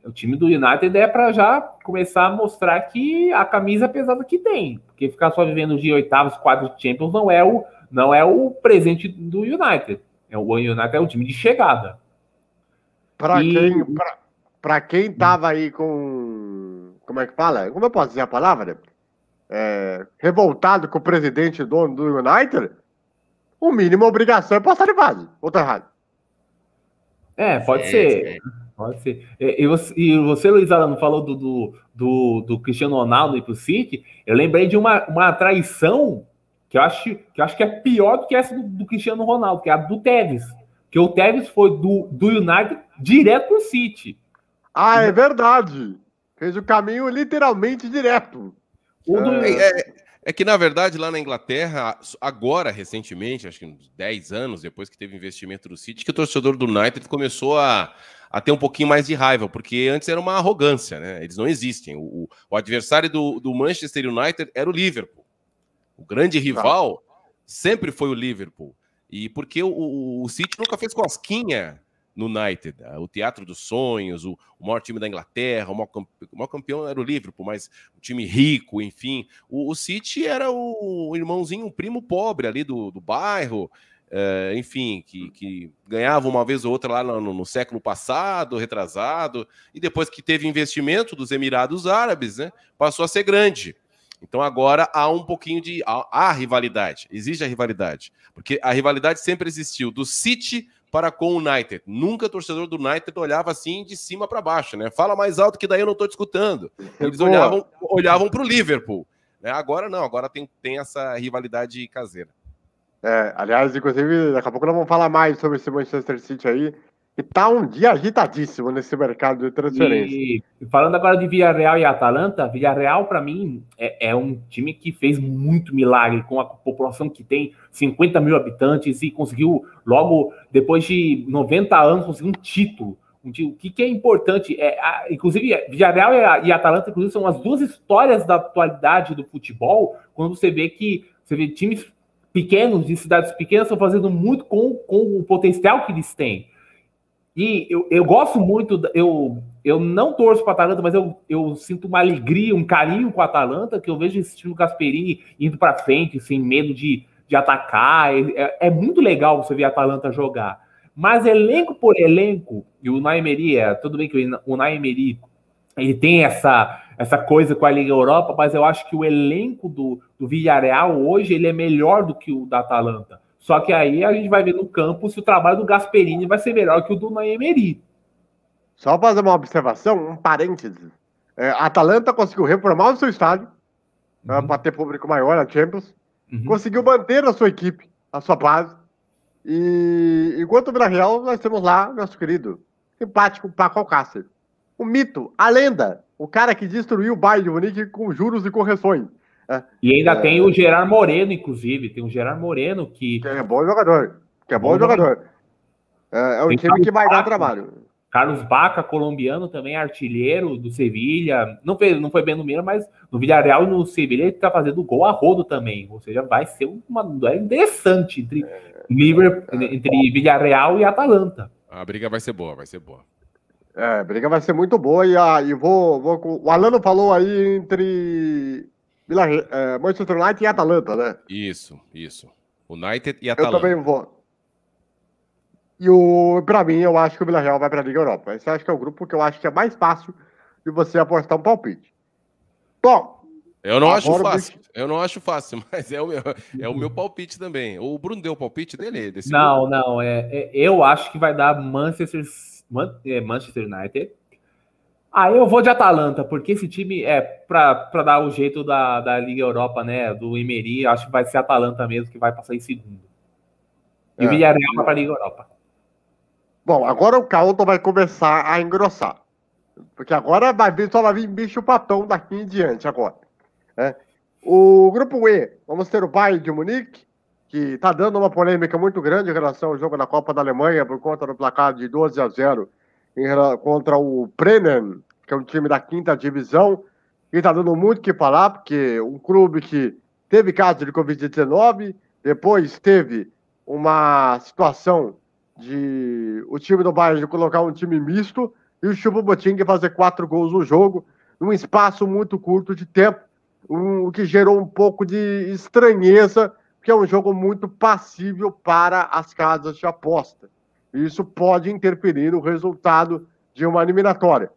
o time do United é para já começar a mostrar que a camisa pesada que tem, porque ficar só vivendo de oitavos, quartos de Champions não é o presente do United. O United é o time de chegada. Para quem tava aí com... Como é que fala? Como eu posso dizer a palavra? Revoltado com o presidente dono do United, o mínimo obrigação é passar de fase. Ou tá errado? Pode ser. Pode ser. E você, Luiz Alano, falou do Cristiano Ronaldo ir pro City. Eu lembrei de uma traição que eu acho que é pior do que essa do Cristiano Ronaldo, que é a do Tevez. Que o Tevez foi do United direto pro City. Ah, é verdade. Fez o caminho literalmente direto. É que, na verdade, lá na Inglaterra, agora, recentemente, acho que uns 10 anos depois que teve investimento do City, que o torcedor do United começou a ter um pouquinho mais de raiva, porque antes era uma arrogância, né? Eles não existem. O adversário do Manchester United era o Liverpool. O grande rival sempre foi o Liverpool. E porque o City nunca fez cosquinha no United, o Teatro dos Sonhos, o maior time da Inglaterra, o maior campeão era o Liverpool, mas o time rico, enfim. O City era o irmãozinho, o primo pobre ali do bairro, enfim, que ganhava uma vez ou outra lá no século passado, retrasado, e depois que teve investimento dos Emirados Árabes, né, passou a ser grande. Então agora há um pouquinho de... Há rivalidade, existe a rivalidade, porque a rivalidade sempre existiu do City para com o United. Nunca o torcedor do United olhava assim de cima para baixo, né? Fala mais alto que daí eu não estou escutando. Eles olhavam para o Liverpool. Né? Agora não, agora tem essa rivalidade caseira. Aliás, inclusive, daqui a pouco nós vamos falar mais sobre esse Manchester City aí, que tá um dia agitadíssimo nesse mercado de transferência. E falando agora de Villarreal e Atalanta, Villarreal, para mim, é um time que fez muito milagre com a população que tem 50 mil habitantes e conseguiu, logo, depois de 90 anos, conseguir um título. O que é importante, inclusive, Villarreal e Atalanta, inclusive, são as duas histórias da atualidade do futebol, quando você vê times pequenos, de cidades pequenas, estão fazendo muito com o potencial que eles têm. E eu gosto muito, eu não torço para a Atalanta, mas eu sinto uma alegria, um carinho com a Atalanta, que eu vejo esse time do Gasperini indo para frente, sem medo de atacar. É muito legal você ver a Atalanta jogar. Mas elenco por elenco, e o Unai Emery, tudo bem que o Unai Emery ele tem essa coisa com a Liga Europa, mas eu acho que o elenco do Villarreal hoje ele é melhor do que o da Atalanta. Só que aí a gente vai ver no campo se o trabalho do Gasperini vai ser melhor que o do Unai Emery. Só fazer uma observação, um parênteses. A Atalanta conseguiu reformar o seu estádio para ter público maior na Champions. Conseguiu manter a sua equipe, a sua base. E enquanto o Villarreal, nós temos lá nosso querido, simpático Paco Alcácer. O mito, a lenda, o cara que destruiu o Bayern de Munique com juros e correções. E ainda tem o Gerard Moreno, inclusive. Tem o Gerard Moreno que é bom jogador. É um time que vai dar trabalho. Carlos Baca, colombiano, também artilheiro do Sevilha. Não foi bem no Milan, mas no Villarreal e no Sevilha ele está fazendo gol a rodo também. Ou seja, vai ser uma duelo interessante entre Villarreal e Atalanta. A briga vai ser boa, A briga vai ser muito boa. E o Alano falou aí entre Manchester United e Atalanta, né? Isso. United e Atalanta. Eu também vou. Pra mim, eu acho que o Villarreal vai pra Liga Europa. Esse acho que é o grupo que eu acho que é mais fácil de você apostar um palpite. Bom, eu não acho fácil, mas é o meu palpite também. O Bruno deu o palpite dele? Não. Eu acho que vai dar Manchester United. Aí eu vou de Atalanta, porque esse time pra dar o jeito da Liga Europa, né? Do Emery, acho que vai ser Atalanta mesmo que vai passar em segundo. E o Villarreal vai pra Liga Europa. Bom, agora o caldo vai começar a engrossar. Porque agora só vai vir bicho papão daqui em diante agora. O grupo E, vamos ter o Bayern de Munique, que está dando uma polêmica muito grande em relação ao jogo da Copa da Alemanha, por conta do placar de 12-0 contra o Bremen, que é um time da 5ª divisão, e está dando muito o que falar, porque um clube que teve caso de Covid-19, depois teve uma situação de o time do Bayern de colocar um time misto e o Choupo-Moting fazer 4 gols no jogo, num espaço muito curto de tempo, o que gerou um pouco de estranheza, porque é um jogo muito passível para as casas de aposta. Isso pode interferir no resultado de uma eliminatória.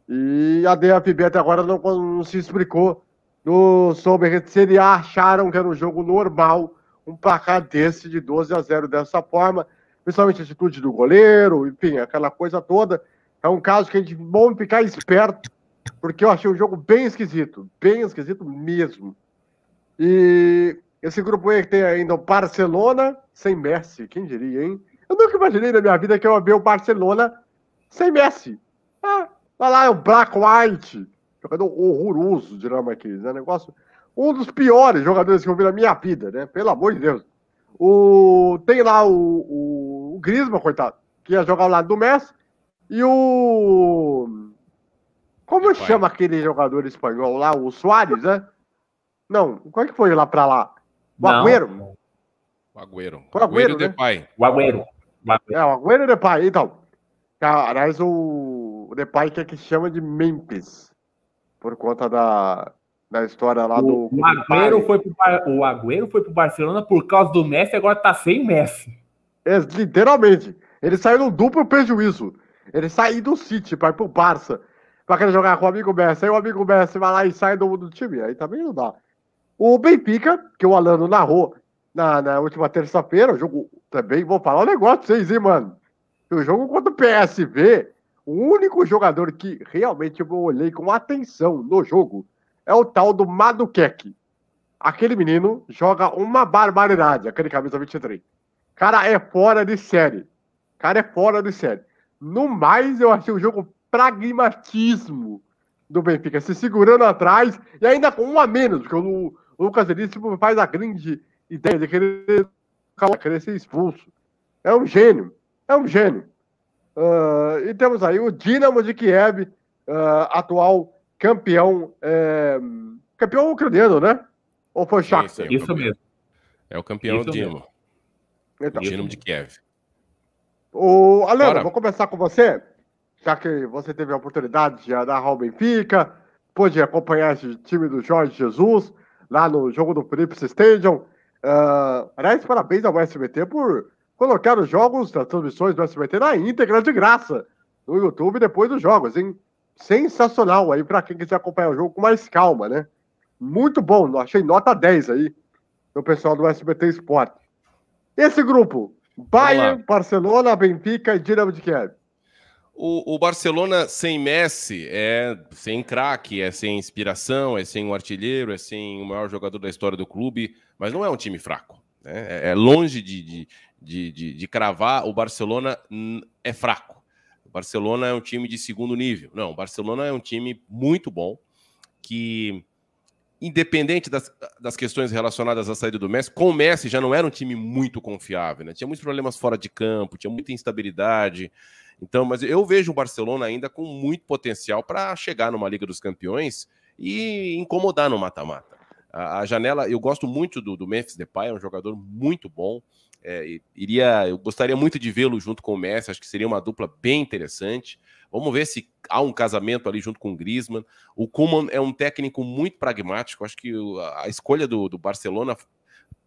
E a DFB até agora não se explicou sobre se eles acharam que era um jogo normal, um placar desse de 12-0 dessa forma, principalmente a atitude do goleiro, enfim, aquela coisa toda. É um caso que a gente bom ficar esperto, porque eu achei o jogo bem esquisito mesmo. E Esse grupo aí que tem ainda o Barcelona sem Messi, quem diria, hein? Eu nunca imaginei na minha vida que eu ia ver o Barcelona sem Messi. Ah, vai lá, é o Black White, jogador horroroso, dinamarquês, né? Negócio, um dos piores jogadores que eu vi na minha vida, né? Pelo amor de Deus. Tem lá o Griezmann, coitado, que ia jogar ao lado do Messi, e o... Como chama aquele jogador espanhol lá? O Suárez, né? Não, qual é que foi lá pra lá? O Agüero? O Agüero. O Agüero, né? Depay. O Agüero. É, o Agüero e o Depay, então. Aliás, o Depay que chama de Memphis, por conta da história lá do... O Agüero foi pro Barcelona por causa do Messi, agora tá sem o Messi. Literalmente. Ele saiu no duplo prejuízo. Ele saiu do City para ir pro Barça, pra querer jogar com o amigo Messi. Aí o amigo Messi vai lá e sai do time. Aí também não dá. O Benfica, que o Alano narrou na última terça-feira, o jogo também, vou falar um negócio pra vocês, hein, mano. O jogo contra o PSV, o único jogador que realmente eu olhei com atenção no jogo é o tal do Madueke. Aquele menino joga uma barbaridade, aquele camisa 23. Cara, é fora de série. No mais, eu achei o jogo pragmatismo do Benfica, se segurando atrás e ainda com um a menos, porque o Lucas Veríssimo faz a grande ideia de querer ser expulso. É um gênio. E temos aí o Dinamo de Kiev, atual campeão, campeão ucraniano, né? Ou foi Shakhtar? Isso mesmo. É o campeão do Dinamo. Então, Dinamo de Kiev. Alana, vou começar com você, já que você teve a oportunidade de narrar o Benfica, pôde acompanhar esse time do Jorge Jesus lá no jogo do Philips Stadium. Aliás, parabéns ao SBT por colocar os jogos das transmissões do SBT na íntegra de graça no YouTube depois dos jogos, hein? Sensacional aí para quem quiser acompanhar o jogo com mais calma, né? Muito bom, achei nota 10 aí do pessoal do SBT Sport. Esse grupo, Bayern, Barcelona, Benfica e Dinamo de Kiev. O Barcelona sem Messi é sem craque, é sem inspiração, é sem um artilheiro, é sem o maior jogador da história do clube, mas não é um time fraco, né? É longe de cravar, o Barcelona é fraco. O Barcelona é um time de segundo nível. Não, o Barcelona é um time muito bom, que, independente das questões relacionadas à saída do Messi, com o Messi já não era um time muito confiável, né? Tinha muitos problemas fora de campo, tinha muita instabilidade. Então, mas eu vejo o Barcelona ainda com muito potencial para chegar numa Liga dos Campeões e incomodar no mata-mata. A janela, eu gosto muito do Memphis Depay, é um jogador muito bom. Eu gostaria muito de vê-lo junto com o Messi, acho que seria uma dupla bem interessante. Vamos ver se há um casamento ali junto com o Griezmann. O Koeman é um técnico muito pragmático, acho que a escolha do Barcelona,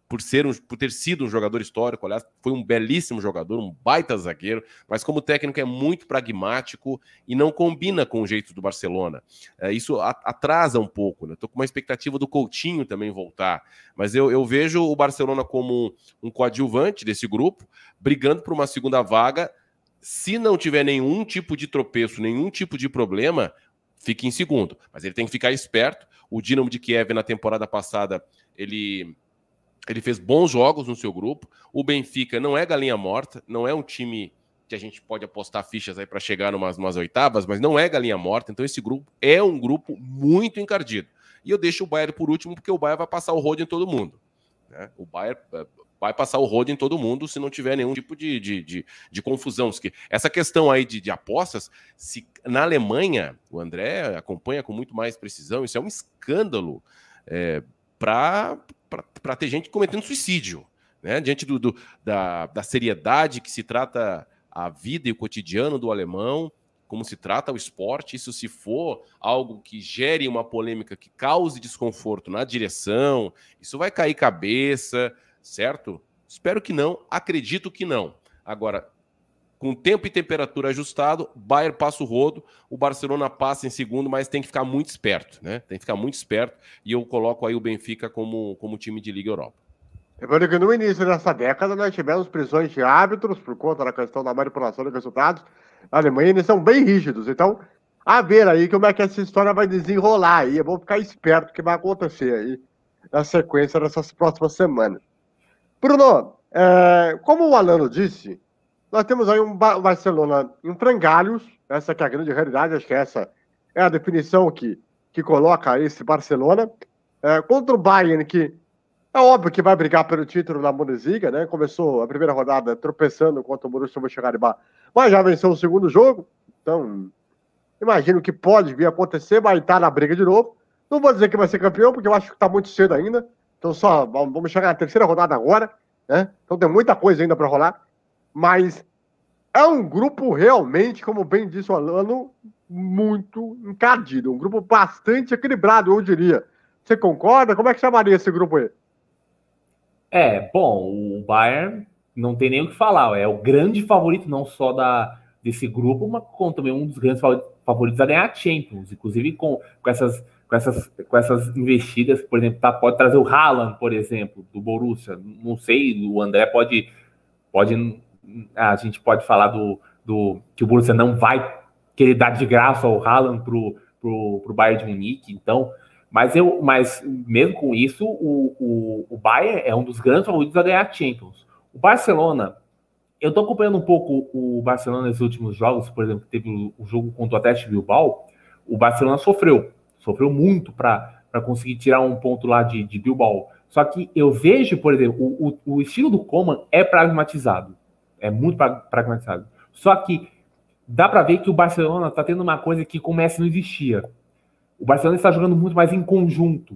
por ter sido um jogador histórico, aliás, foi um belíssimo jogador, um baita zagueiro, mas como técnico é muito pragmático e não combina com o jeito do Barcelona. Isso atrasa um pouco, né? Estou com uma expectativa do Coutinho também voltar, mas eu vejo o Barcelona como um coadjuvante desse grupo, brigando por uma segunda vaga. Se não tiver nenhum tipo de tropeço, nenhum tipo de problema, fique em segundo, mas ele tem que ficar esperto. O Dinamo de Kiev na temporada passada, ele fez bons jogos no seu grupo. O Benfica não é galinha morta, não é um time que a gente pode apostar fichas aí para chegar numas oitavas, mas não é galinha morta. Então esse grupo é um grupo muito encardido. E eu deixo o Bayern por último, porque o Bayern vai passar o rodo em todo mundo, né? O Bayern vai passar o rodo em todo mundo se não tiver nenhum tipo de confusão. Essa questão aí de apostas, se na Alemanha, o André acompanha com muito mais precisão, isso é um escândalo para ter gente cometendo suicídio, né? Diante da seriedade que se trata a vida e o cotidiano do alemão, como se trata o esporte. Isso, se for algo que gere uma polêmica, que cause desconforto na direção, isso vai cair cabeça, certo? Espero que não, acredito que não. Agora, com tempo e temperatura ajustado, Bayern passa o rodo, o Barcelona passa em segundo, mas tem que ficar muito esperto, né? Tem que ficar muito esperto, e eu coloco aí o Benfica como time de Liga Europa. Lembrando que no início dessa década nós tivemos prisões de árbitros por conta da questão da manipulação de resultados. A Alemanha, eles são bem rígidos, então a ver aí como é que essa história vai desenrolar aí. Eu vou ficar esperto o que vai acontecer aí na sequência dessas próximas semanas. Bruno, como o Alano disse, nós temos aí um Barcelona em frangalhos, essa que é a grande realidade, acho que essa é a definição que coloca esse Barcelona, contra o Bayern, que é óbvio que vai brigar pelo título na Bundesliga, né? Começou a primeira rodada tropeçando contra o Borussia Mönchengladbach, mas já venceu o segundo jogo, então imagino que pode vir a acontecer, vai estar na briga de novo. Não vou dizer que vai ser campeão, porque eu acho que está muito cedo ainda, então só vamos chegar na terceira rodada agora, né? Então tem muita coisa ainda para rolar, mas é um grupo realmente, como bem disse o Alano, muito encardido, um grupo bastante equilibrado, eu diria. Você concorda? Como é que chamaria esse grupo aí? Bom, o Bayern não tem nem o que falar, é o grande favorito não só desse grupo, mas como também um dos grandes favoritos a ganhar a Champions, inclusive com essas investidas, por exemplo, pode trazer o Haaland, por exemplo, do Borussia, não sei, o André pode a gente pode falar do que o Borussia não vai querer dar de graça ao Haaland pro Bayern de Munique, então, mas mesmo com isso, o Bayern é um dos grandes favoritos a ganhar a Champions. O Barcelona, eu tô acompanhando um pouco o Barcelona nesses últimos jogos, por exemplo, teve o jogo contra o Athletic Bilbao, o Barcelona sofreu muito para conseguir tirar um ponto lá de Bilbao. Só que eu vejo, por exemplo, o estilo do Koeman é pragmatizado. É muito pragmatizado. Só que dá para ver que o Barcelona está tendo uma coisa que começa não existia. O Barcelona está jogando muito mais em conjunto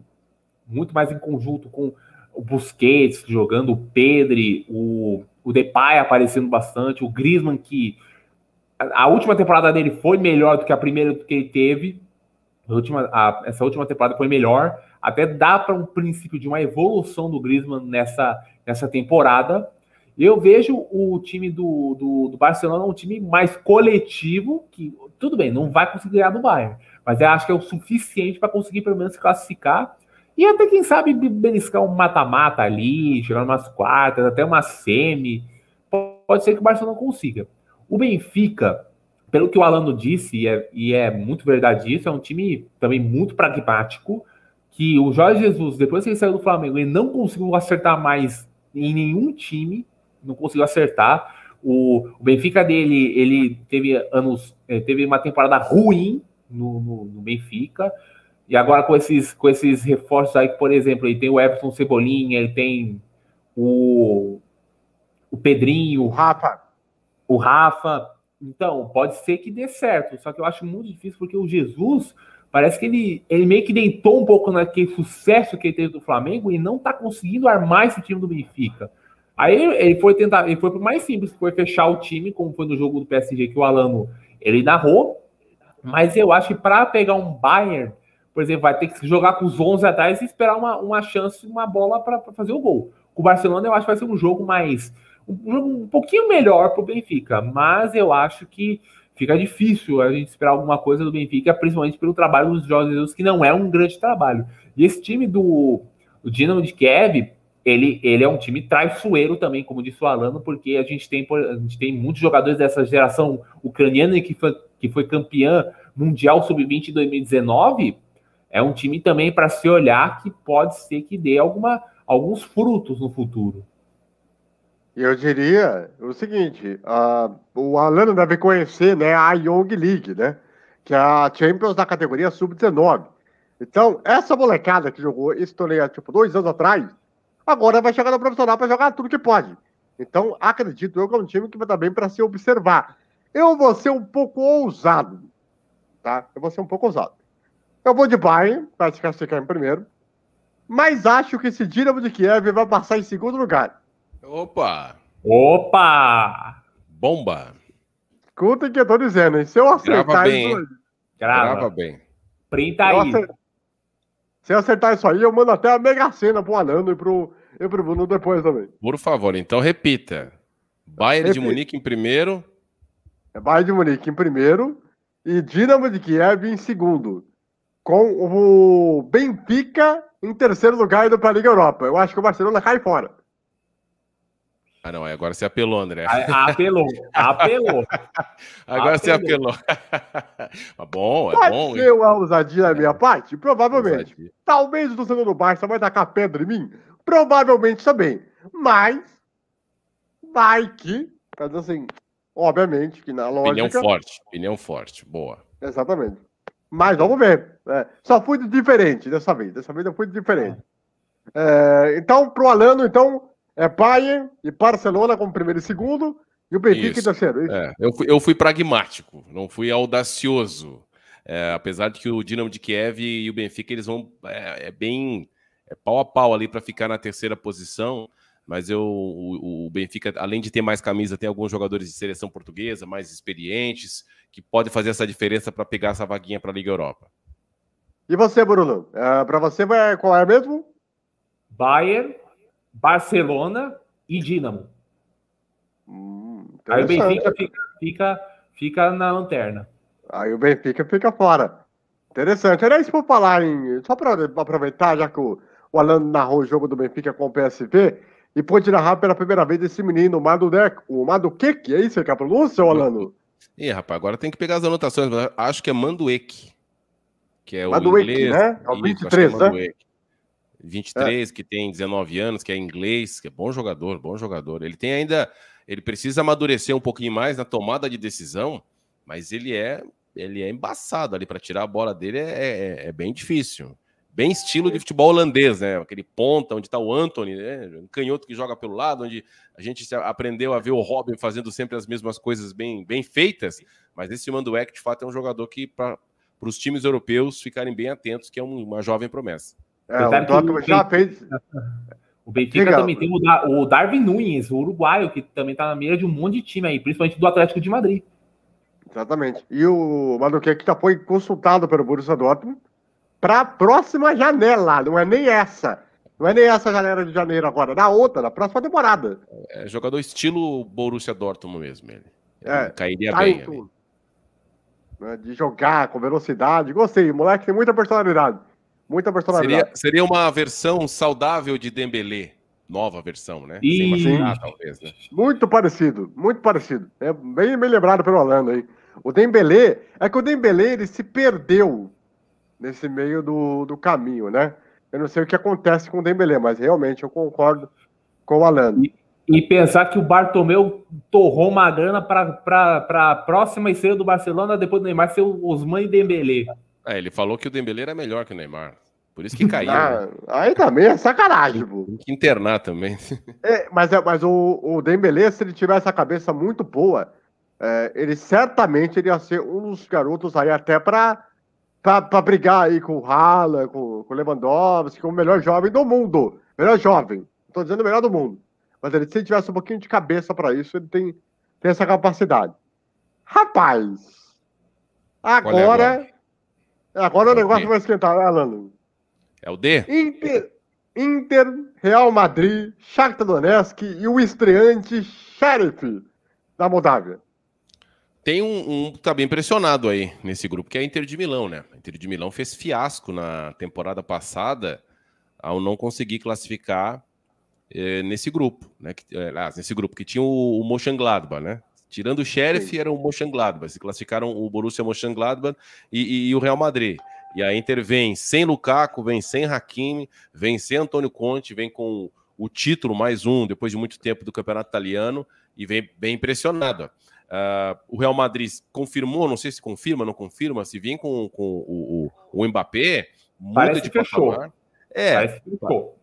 com o Busquets jogando, o Pedri, o Depay aparecendo bastante, o Griezmann, que a última temporada dele foi melhor do que a primeira que ele teve. Essa última temporada foi melhor. Até dá para um princípio de uma evolução do Griezmann nessa temporada. Eu vejo o time do Barcelona um time mais coletivo, que tudo bem, não vai conseguir ganhar do Bayern, mas eu acho que é o suficiente para conseguir pelo menos se classificar e até, quem sabe, beliscar um mata-mata ali, chegar umas quartas, até uma semi. Pode ser que o Barcelona consiga. O Benfica, pelo que o Alano disse, e é muito verdade isso, é um time também muito pragmático, que o Jorge Jesus, depois que ele saiu do Flamengo, ele não conseguiu acertar mais em nenhum time, não conseguiu acertar. O Benfica dele, ele teve uma temporada ruim no Benfica, e agora com esses reforços aí, por exemplo, ele tem o Everton Cebolinha, ele tem o Pedrinho, o Rafa. Então, pode ser que dê certo, só que eu acho muito difícil, porque o Jesus parece que ele meio que deitou um pouco naquele sucesso que ele teve do Flamengo e não está conseguindo armar esse time do Benfica. Aí ele foi pro mais simples, que foi fechar o time, como foi no jogo do PSG que o Alano ele narrou, mas eu acho que para pegar um Bayern, por exemplo, vai ter que jogar com os 11 atrás e esperar uma chance, uma bola para fazer o gol. Com o Barcelona, eu acho que vai ser um jogo um pouquinho melhor para o Benfica, mas eu acho que fica difícil a gente esperar alguma coisa do Benfica, principalmente pelo trabalho dos Jorge Jesus, que não é um grande trabalho. E esse time do Dinamo de Kiev, ele é um time traiçoeiro também, como disse o Alano, porque a gente tem muitos jogadores dessa geração ucraniana que foi campeã mundial sub-20 em 2019. É um time também para se olhar, que pode ser que dê alguns frutos no futuro. Eu diria o seguinte, o Alano deve conhecer, né, a Young League, né, que é a Champions da categoria sub-19. Então, essa molecada que jogou esse torneio, tipo, 2 anos atrás, agora vai chegar no profissional para jogar tudo que pode. Então, acredito eu que é um time que vai dar bem para se observar. Eu vou ser um pouco ousado, tá? Eu vou de Bayern, vai se classificar em primeiro, mas acho que esse Dinamo de Kiev vai passar em segundo lugar. Opa! Bomba! Escuta o que eu tô dizendo, hein? Se eu acertar isso aí... Grava bem. Printa aí. Se eu acertar isso aí, eu mando até a Mega Sena pro Alano e pro Bruno depois também. Por favor, então repita. Bayern de Munique em primeiro. Bayern de Munique em primeiro e Dinamo de Kiev em segundo. Com o Benfica em terceiro lugar indo para a Liga Europa. Eu acho que o Barcelona cai fora. Ah, não, agora você apelou, André. Apelou. Agora você apelou. Mas bom, Pode bom. ser uma ousadia da minha parte? Provavelmente. Ousadia. Talvez o torcedor do Barça vai tacar pedra em mim? Provavelmente também. Mas, vai que, mas assim, obviamente que na lógica... Opinião forte, boa. Exatamente. Mas vamos ver. Só fui diferente dessa vez. Dessa vez eu fui diferente. Então, pro Alano, então, Bayern e Barcelona como primeiro e segundo, e o Benfica em terceiro. Isso. Eu fui pragmático, não fui audacioso. Apesar de que o Dinamo de Kiev e o Benfica, eles vão bem pau a pau ali para ficar na terceira posição, mas o Benfica, além de ter mais camisa, tem alguns jogadores de seleção portuguesa, mais experientes, que podem fazer essa diferença para pegar essa vaguinha para a Liga Europa. E você, Bruno? Para você, qual é mesmo? Bayern, Barcelona e Dinamo. Aí o Benfica fica na lanterna. Aí o Benfica fica fora. Interessante. Era isso para falar só para aproveitar, já que o Alan narrou o jogo do Benfica com o PSV, e pôde narrar pela primeira vez esse menino, o Madueke, é isso que é a pronúncia, Alano? Ih, rapaz, agora tem que pegar as anotações, mas acho que é Mandueke, que é o Madueke, inglês, né? É o 23, né? 23, que tem 19 anos, que é inglês, que é bom jogador. Ele precisa amadurecer um pouquinho mais na tomada de decisão, mas ele é embaçado ali, para tirar a bola dele é bem difícil. Bem estilo de futebol holandês, né? Aquele ponta onde está o Antony, né? Um canhoto que joga pelo lado, onde a gente aprendeu a ver o Robin fazendo sempre as mesmas coisas bem feitas, mas esse Mandueke, de fato, é um jogador que, para os times europeus ficarem bem atentos, que é uma jovem promessa. O Dortmund já fez... O Benfica também tem o Darwin Núñez, o uruguaio, que também está na mira de um monte de time aí, principalmente do Atlético de Madrid. Exatamente. E o Madueke já foi consultado pelo Borussia Dortmund para a próxima janela, não é nem essa. Não é nem essa janela de janeiro agora, na outra, na próxima temporada. É jogador estilo Borussia Dortmund mesmo, ele cairia bem ali. De jogar com velocidade, gostei. O moleque tem muita personalidade. Muita personalidade. Seria uma versão saudável de Dembélé. Nova versão, né? Sem machucar, talvez, né? Muito parecido, muito parecido. É bem lembrado pelo Orlando aí. O Dembélé, que o Dembélé, ele se perdeu nesse meio do caminho, né? Eu não sei o que acontece com o Dembélé, mas realmente eu concordo com o Orlando. E pensar que o Bartomeu torrou uma grana para a próxima estreia do Barcelona, depois do Neymar ser o Ousmane Dembélé. Ele falou que o Dembélé era melhor que o Neymar. Por isso que caiu. Aí também é sacanagem, pô. Tem que internar também. Mas o Dembélé, se ele tivesse a cabeça muito boa, ele certamente iria ser um dos garotos aí até para brigar aí com o Haaland, com o Lewandowski, com o melhor jovem do mundo. Melhor jovem. Estou dizendo o melhor do mundo. Mas se ele tivesse um pouquinho de cabeça para isso, ele tem essa capacidade. Rapaz, agora o negócio vai esquentar, né, Alan? É o D? Inter, Real Madrid, Shakhtar Donetsk e o estreante Sheriff da Moldávia. Tem um que tá bem impressionado aí nesse grupo, que é a Inter de Milão, né? A Inter de Milão fez fiasco na temporada passada ao não conseguir classificar nesse grupo, né? Nesse grupo que tinha o Mönchengladbach, né? Tirando o Sheriff, era o Mönchengladbach. Se classificaram o Borussia Mönchengladbach e o Real Madrid. E a Inter vem sem Lukaku, vem sem Hakimi, vem sem Antônio Conte, vem com o título mais um, depois de muito tempo, do Campeonato Italiano, e vem bem impressionado. O Real Madrid confirmou, não sei se confirma, não confirma, se vem com o Mbappé, muda de patamar. Parece que ficou.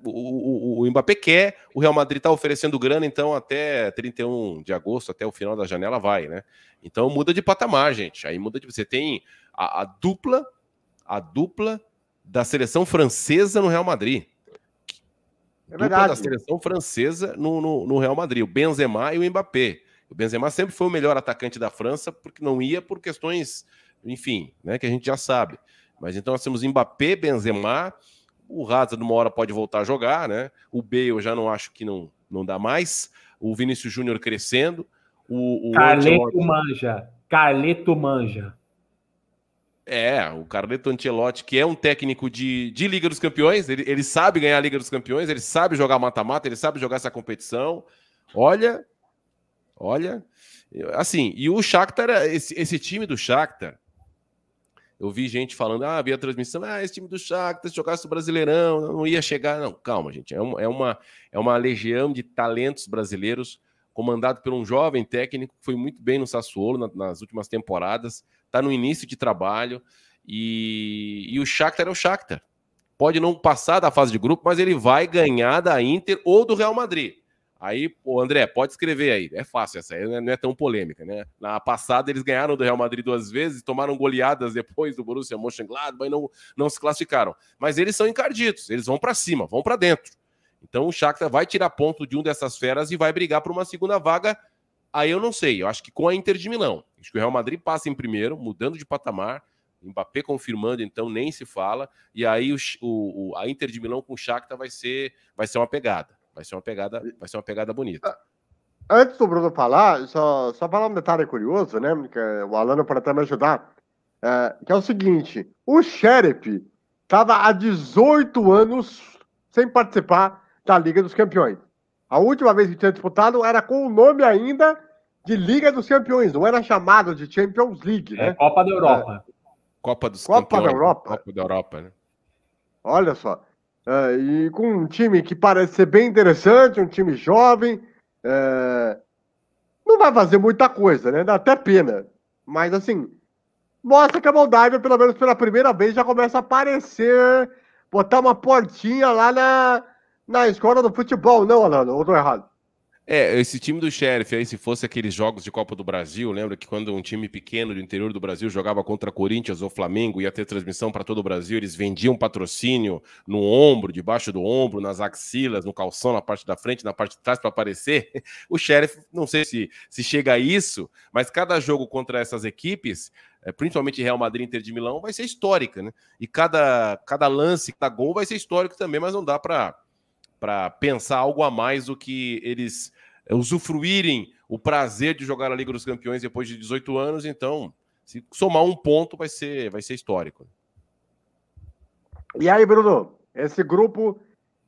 O Mbappé quer, o Real Madrid está oferecendo grana, então até 31 de agosto, até o final da janela vai, né? Então muda de patamar, gente. Aí muda de... Você tem a dupla da seleção francesa no Real Madrid. Dupla da seleção francesa no Real Madrid, o Benzema e o Mbappé. O Benzema sempre foi o melhor atacante da França, porque não ia por questões, enfim, né, que a gente já sabe. Mas então nós temos Mbappé, Benzema, o Hazard uma hora pode voltar a jogar, né? O Bale eu já não acho que não dá mais. O Vinícius Júnior crescendo. O Carleto manja. O Carleto Ancelotti, que é um técnico de Liga dos Campeões, ele sabe ganhar a Liga dos Campeões, ele sabe jogar mata-mata, ele sabe jogar essa competição. Olha, assim, e o Shakhtar, esse time do Shakhtar, eu vi gente falando, vi a transmissão, esse time do Shakhtar, se jogasse o Brasileirão, não ia chegar. Não, calma, gente, é uma legião de talentos brasileiros, comandado por um jovem técnico que foi muito bem no Sassuolo nas últimas temporadas, está no início de trabalho, e o Shakhtar é o Shakhtar. Pode não passar da fase de grupo, mas ele vai ganhar da Inter ou do Real Madrid. Aí, André, pode escrever aí. É fácil, essa aí não é tão polêmica, né? Na passada, eles ganharam do Real Madrid 2 vezes, tomaram goleadas depois do Borussia Mönchengladbach e não se classificaram. Mas eles são encardidos, eles vão para cima, vão para dentro. Então o Shakhtar vai tirar ponto de um dessas feras e vai brigar por uma segunda vaga. Aí eu não sei, eu acho que com a Inter de Milão. Acho que o Real Madrid passa em primeiro, mudando de patamar. Mbappé confirmando, então nem se fala. E aí a Inter de Milão com o Shakhtar vai ser uma pegada. Vai ser uma pegada bonita. Antes do Bruno falar, só falar um detalhe curioso, né? Que o Alano pode até me ajudar. Que é o seguinte: o Sheriff estava há 18 anos sem participar da Liga dos Campeões. A última vez que tinha disputado era com o nome ainda de Liga dos Campeões, não era chamado de Champions League, né? Copa da Europa. Copa da Europa. Copa da Europa, né? Olha só. E com um time que parece ser bem interessante, um time jovem. Não vai fazer muita coisa, né? Dá até pena. Mas, assim, mostra que a Moldávia, pelo menos pela primeira vez, já começa a aparecer, botar uma portinha lá na escola do futebol. Não, Alano, ou tô errado? Esse time do Sheriff aí, se fosse aqueles jogos de Copa do Brasil, lembra que quando um time pequeno do interior do Brasil jogava contra Corinthians ou Flamengo, ia ter transmissão para todo o Brasil, eles vendiam patrocínio no ombro, debaixo do ombro, nas axilas, no calção, na parte da frente, na parte de trás para aparecer. O Sheriff, não sei se chega a isso, mas cada jogo contra essas equipes, principalmente Real Madrid e Inter de Milão, vai ser histórica, né? E cada lance, cada gol vai ser histórico também, mas não dá para pensar algo a mais do que eles usufruírem o prazer de jogar a Liga dos Campeões depois de 18 anos. Então, se somar um ponto, vai ser histórico. E aí, Bruno, esse grupo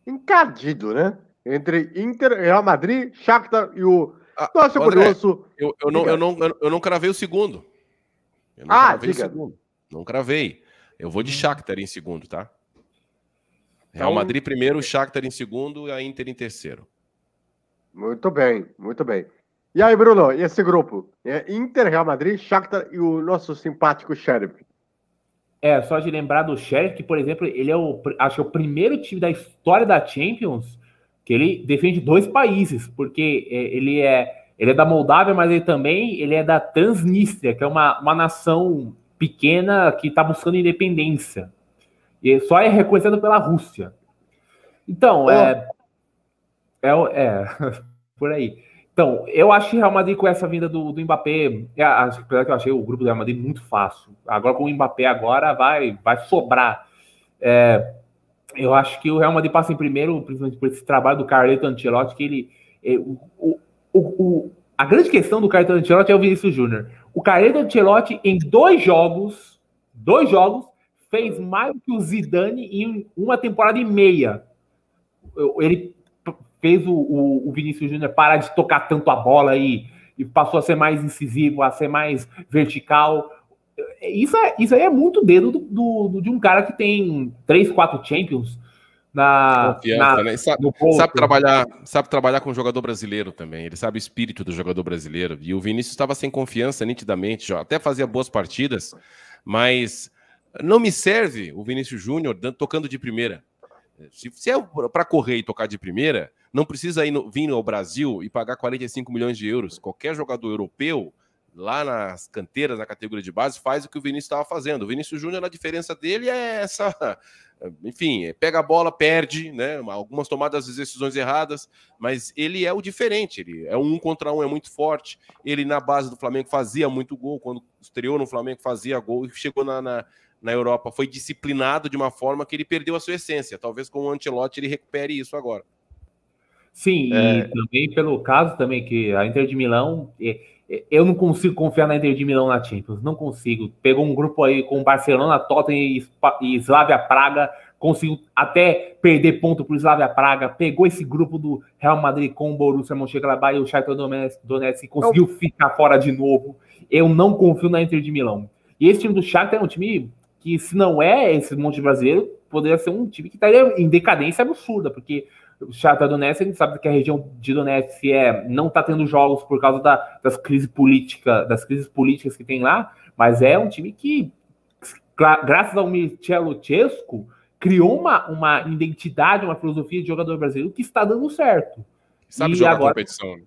encardido, né? Entre Inter, Real Madrid, Shakhtar e o nosso curioso... Eu não cravei o segundo. Não cravei. Eu vou de Shakhtar em segundo, tá? Real Madrid primeiro, o Shakhtar em segundo e a Inter em terceiro. Muito bem, muito bem. E aí, Bruno, e esse grupo? Inter, Real Madrid, Shakhtar e o nosso simpático Sheriff. Só de lembrar do Sheriff, que, por exemplo, ele é acho que é o primeiro time da história da Champions que ele defende 2 países, porque ele é da Moldávia, mas ele é da Transnistria, que é uma nação pequena que está buscando independência. E só é reconhecido pela Rússia. Então, por aí. Então, eu achei o Real Madrid com essa vinda do Mbappé, apesar que eu achei o grupo do Real Madrid muito fácil. Agora, com o Mbappé, agora vai sobrar. Eu acho que o Real Madrid passa em primeiro, principalmente por esse trabalho do Carleto Ancelotti, que a grande questão do Carleto Ancelotti é o Vinícius Júnior. O Carleto Ancelotti, em 2 jogos, fez mais do que o Zidane em uma temporada e meia. Ele fez o Vinícius Júnior parar de tocar tanto a bola e passou a ser mais incisivo, a ser mais vertical. Isso aí é muito dedo de um cara que tem 3, 4 Champions confiança, né? Sabe trabalhar com o jogador brasileiro também. Ele sabe o espírito do jogador brasileiro. E o Vinícius estava sem confiança, nitidamente. Até fazia boas partidas, mas não me serve o Vinícius Júnior tocando de primeira. Se é para correr e tocar de primeira, não precisa vir ao Brasil e pagar 45 milhões de euros. Qualquer jogador europeu, lá nas canteiras, na categoria de base, faz o que o Vinícius estava fazendo. O Vinícius Júnior, a diferença dele é essa... Enfim, pega a bola, perde, né? Algumas tomadas de decisões erradas, mas ele é o diferente. Ele é 1 contra 1, é muito forte. Ele, na base do Flamengo, fazia muito gol. Quando estreou no Flamengo, fazia gol. E chegou na Europa, foi disciplinado de uma forma que ele perdeu a sua essência. Talvez com o Ancelotti ele recupere isso agora. Sim, e também pelo caso também que a Inter de Milão, eu não consigo confiar na Inter de Milão na Champions, não consigo. Pegou um grupo aí com Barcelona, Tottenham e Slavia Praga, conseguiu até perder ponto para o Slavia Praga, pegou esse grupo do Real Madrid com o Borussia Mönchengladbach e o Shakhtar Donetsk e conseguiu ficar fora de novo. Eu não confio na Inter de Milão. E esse time do Shakhtar é um time que, se não é esse monte de brasileiro, poderia ser um time que estaria em decadência absurda, porque o Shakhtar Donetsk, a gente sabe que a região de Donetsk não está tendo jogos por causa das crises políticas que tem lá, mas é um time que, graças ao Mircea Lucescu, criou uma identidade, uma filosofia de jogador brasileiro que está dando certo. Sabe jogar competição.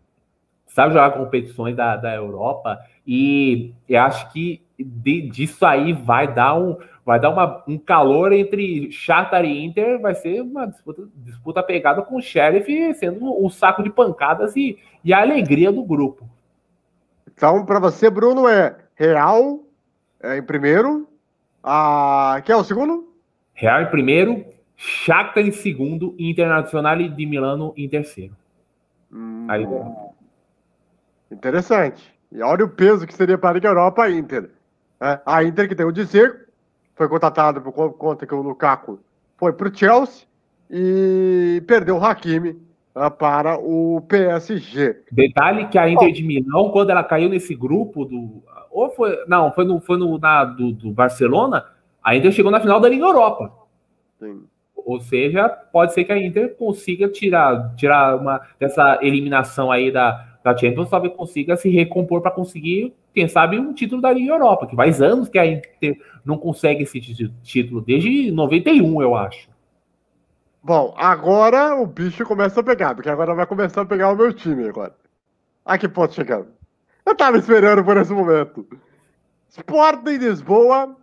Sabe jogar competições da Europa, e eu acho que disso aí vai dar um calor entre Shakhtar e Inter, vai ser uma disputa pegada com o Sheriff sendo o saco de pancadas e a alegria do grupo. Então, para você, Bruno, é Real em primeiro, quem é o segundo? Real em primeiro, Shakhtar em segundo, Internacional de Milano em terceiro. Aí, interessante. E olha o peso que seria para a Liga Europa a Inter. A Inter, que tem o dizer, foi contratada por conta que o Lukaku foi para o Chelsea e perdeu o Hakimi para o PSG. Detalhe que a Inter de Milão, quando ela caiu nesse grupo do Barcelona, a Inter chegou na final da Liga Europa. Sim. Ou seja, pode ser que a Inter consiga tirar dessa eliminação aí da Champions, talvez consiga se recompor para conseguir, quem sabe, um título da Liga Europa, que faz anos que a Inter não consegue esse título, desde 91, eu acho. Bom, agora o bicho começa a pegar, porque agora vai começar a pegar o meu time agora. A que ponto chegando? Eu tava esperando por esse momento. Sporting Lisboa,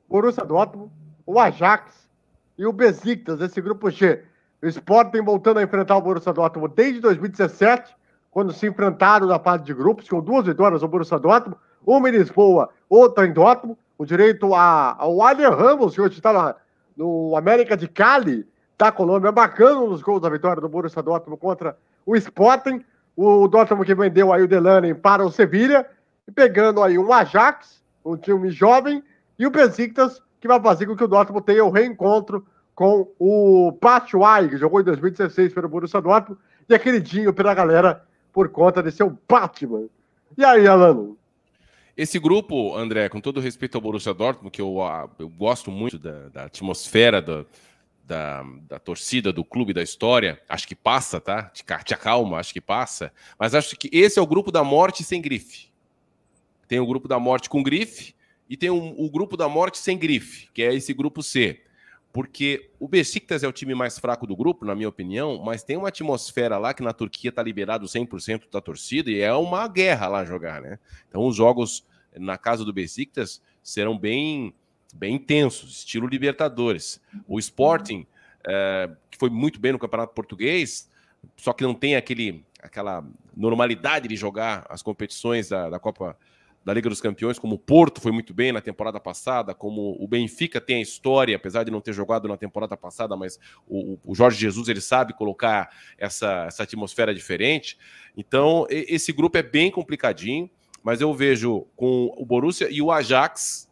Borussia Dortmund, o Ajax e o Besiktas, esse grupo G. O Sporting voltando a enfrentar o Borussia Dortmund desde 2017, quando se enfrentaram na fase de grupos, com 2 vitórias ao Borussia Dortmund, uma em Lisboa, outra em Dortmund, o direito ao Adrian Ramos, que hoje está no América de Cali, da Colômbia, marcando nos gols da vitória do Borussia Dortmund contra o Sporting, o Dortmund que vendeu aí o Delaney para o Sevilha, pegando aí um Ajax, um time jovem, e o Besiktas, que vai fazer com que o Dortmund tenha o reencontro com o Batshuayi, que jogou em 2016 pelo Borussia Dortmund, e é queridinho pela galera por conta de ser o Batman. E aí, Alano? Esse grupo, André, com todo respeito ao Borussia Dortmund, que eu gosto muito da atmosfera da torcida, do clube, da história, acho que passa, tá? Te acalma, acho que passa. Mas acho que esse é o grupo da morte sem grife. Tem o grupo da morte com grife e tem o grupo da morte sem grife, que é esse grupo C. Porque o Besiktas é o time mais fraco do grupo, na minha opinião, mas tem uma atmosfera lá que na Turquia tá liberado 100% da torcida e é uma guerra lá jogar, né? Então os jogos na casa do Besiktas serão bem intensos, estilo Libertadores. O Sporting, que foi muito bem no Campeonato Português, só que não tem aquela normalidade de jogar as competições da Copa da Liga dos Campeões, como o Porto foi muito bem na temporada passada, como o Benfica tem a história, apesar de não ter jogado na temporada passada, mas o Jorge Jesus ele sabe colocar essa atmosfera diferente. Então, esse grupo é bem complicadinho, mas eu vejo com o Borussia e o Ajax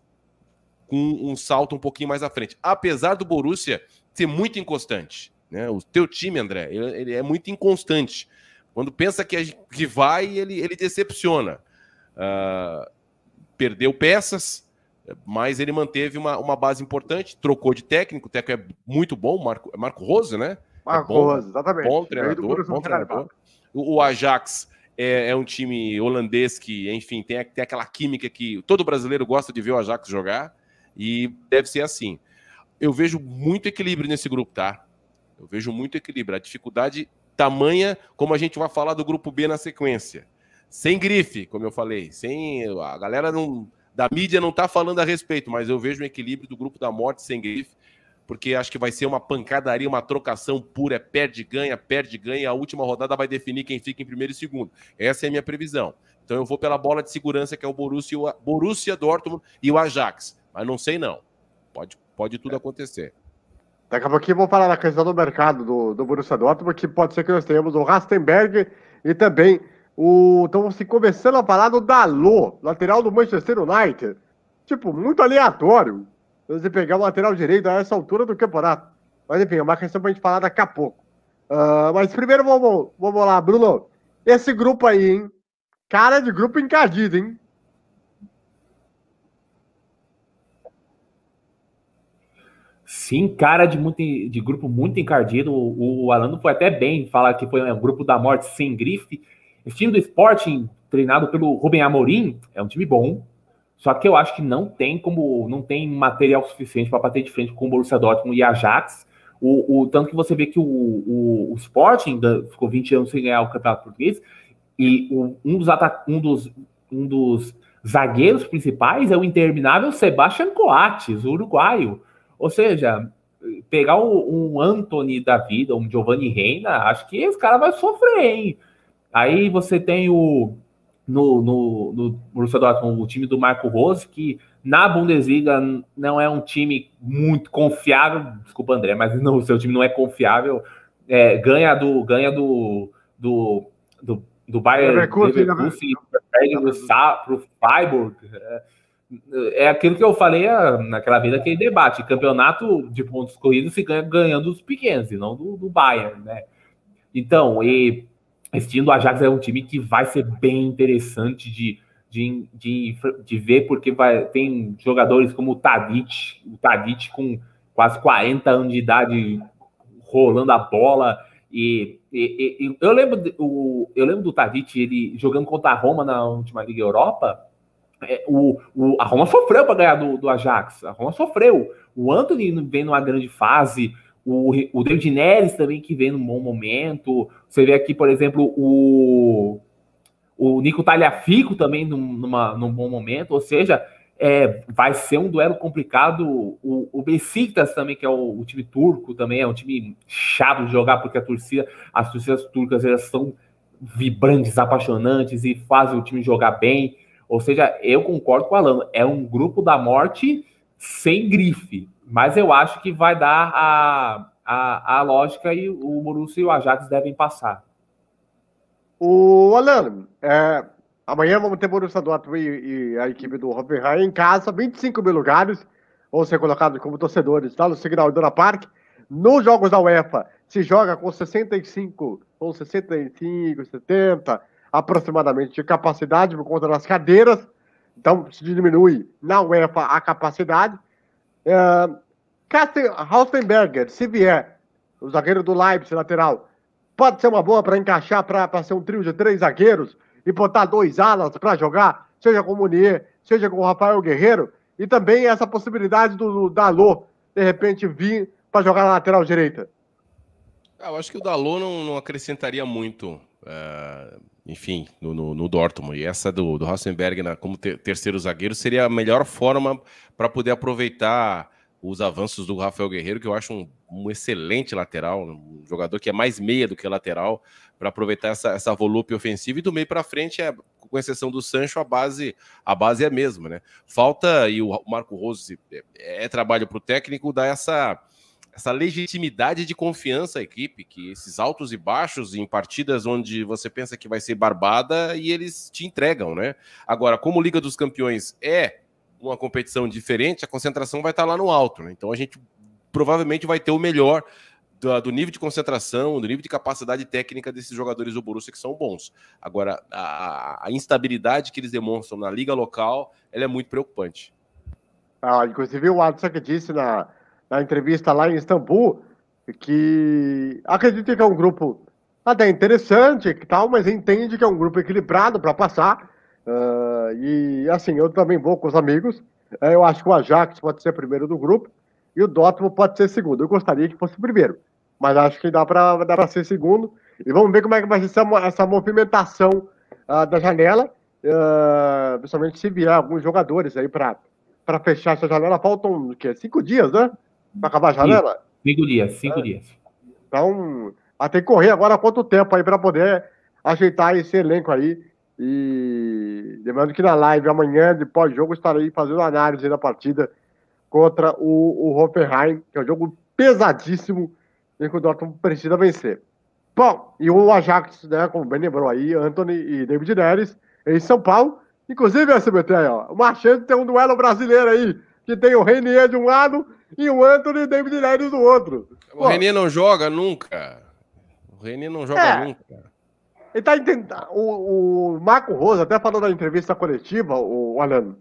com um salto um pouquinho mais à frente. Apesar do Borussia ser muito inconstante, né? O teu time, André, ele é muito inconstante. Quando pensa que vai, ele decepciona. Perdeu peças, mas ele manteve uma base importante, trocou de técnico, o técnico é muito bom, Marco Rose, né? Marco Rose, exatamente. Bom treinador. O Ajax é um time holandês que, enfim, tem aquela química que todo brasileiro gosta de ver o Ajax jogar, e deve ser assim. Eu vejo muito equilíbrio nesse grupo, tá? Eu vejo muito equilíbrio. A dificuldade tamanha, como a gente vai falar do grupo B na sequência. Sem grife, como eu falei. A galera da mídia não tá falando a respeito, mas eu vejo um equilíbrio do grupo da morte sem grife, porque acho que vai ser uma pancadaria, uma trocação pura, perde, ganha, a última rodada vai definir quem fica em primeiro e segundo. Essa é a minha previsão. Então eu vou pela bola de segurança, que é o Borussia Dortmund e o Ajax. Mas não sei não. Pode tudo acontecer. Daqui a pouquinho vou falar da questão do mercado do Borussia Dortmund, que pode ser que nós tenhamos o Rastenberg e também estamos começando a falar do Dalot, lateral do Manchester United. Tipo, muito aleatório. você pegar o lateral direito a essa altura do campeonato. Mas enfim, é uma questão pra gente falar daqui a pouco. Mas primeiro vamos lá, Bruno. Esse grupo aí, hein? Cara de grupo encardido, hein? Sim, cara de grupo muito encardido. O Alano foi até bem falar que foi um grupo da morte sem grife. Esse time do Sporting, treinado pelo Rubem Amorim, é um time bom. Só que eu acho que não tem material suficiente para bater de frente com o Borussia Dortmund e Ajax. Tanto que você vê que o Sporting ficou 20 anos sem ganhar o Campeonato Português. E um dos zagueiros principais é o interminável Sebastián Coates, o uruguaio. Ou seja, pegar um Antony da vida, um Giovanni Reina, acho que esse cara vai sofrer, hein? Aí você tem no Borussia Dortmund o time do Marco Rose, que na Bundesliga não é um time muito confiável. Desculpa, André, mas o seu time não é confiável. Ganha do Bayern Leverkusen, perde pro Freiburg. É aquilo que eu falei naquela vez, aquele debate. Campeonato de pontos corridos se ganha ganhando os pequenos, e não do Bayern, né? Então, esse time do Ajax é um time que vai ser bem interessante de ver, porque tem jogadores como o Tadic com quase 40 anos de idade rolando a bola. Eu lembro do Tadic, ele jogando contra a Roma na última Liga Europa. A Roma sofreu para ganhar do Ajax. A Roma sofreu. O Antony vem numa grande fase. O David Neres também, que vem num bom momento. Você vê aqui, por exemplo, o Nico Tagliafico também num bom momento. Ou seja, vai ser um duelo complicado. O Besiktas também, que é o time turco, também é um time chato de jogar, porque as torcidas turcas, elas são vibrantes, apaixonantes e fazem o time jogar bem. Ou seja, eu concordo com o Alano, é um grupo da morte sem grife, mas eu acho que vai dar a lógica e o Borussia e o Ajax devem passar. O Alano, amanhã vamos ter Borussia Dortmund e a equipe do Hoffenheim em casa, 25 mil lugares, vão ser colocados como torcedores, tá? No Signal Iduna Park. Nos jogos da UEFA, se joga com 65, 70 aproximadamente de capacidade por conta das cadeiras, então se diminui na UEFA a capacidade. Hausenberger, se vier, o zagueiro do Leipzig, lateral, pode ser uma boa para encaixar, para ser um trio de 3 zagueiros e botar 2 alas para jogar, seja com o Munier, seja com o Rafael Guerreiro, e também essa possibilidade do Dalot, de repente, vir para jogar na lateral direita. Eu acho que o Dalot não acrescentaria muito, enfim, no Dortmund. E essa do Hausenberg como terceiro zagueiro seria a melhor forma para poder aproveitar os avanços do Rafael Guerreiro, que eu acho um excelente lateral, um jogador que é mais meia do que lateral, para aproveitar essa volúpia ofensiva. E do meio para frente, com exceção do Sancho, a base é a mesma, né? Falta, e o Marco Rose trabalho para o técnico, dar essa legitimidade de confiança à equipe, que esses altos e baixos em partidas onde você pensa que vai ser barbada e eles te entregam, né? Agora, como Liga dos Campeões é uma competição diferente, a concentração vai estar lá no alto, né? Então a gente provavelmente vai ter o melhor do nível de concentração, do nível de capacidade técnica desses jogadores do Borussia, que são bons. Agora, a instabilidade que eles demonstram na liga local, ela é muito preocupante. Inclusive o Adson que disse na entrevista lá em Istambul, que acredita que é um grupo até interessante e tal, mas entende que é um grupo equilibrado para passar. E assim, eu também vou com os amigos. Eu acho que o Ajax pode ser primeiro do grupo e o Dortmund pode ser segundo. Eu gostaria que fosse primeiro, mas acho que dá para ser segundo. E vamos ver como é que vai ser essa movimentação da janela, principalmente se vier alguns jogadores aí para fechar essa janela. Faltam 5 dias, né? Para acabar a janela? 5 dias. Então, tem que correr agora quanto tempo aí para poder ajeitar esse elenco aí. E lembrando que na live amanhã, de pós-jogo, estarei fazendo análise da partida contra o Hoffenheim, que é um jogo pesadíssimo em que o Dortmund precisa vencer. Bom, e o Ajax, né, como bem lembrou aí, Antony e David Neres, em São Paulo. Inclusive, SBT, uma chance de ter um duelo brasileiro aí. que tem o Renier de um lado e o Anthony David Neres do outro. O Renier não joga nunca. O Renier não joga nunca. Ele tá tentando. O Marco Rosa até falou na entrevista coletiva, o Alan,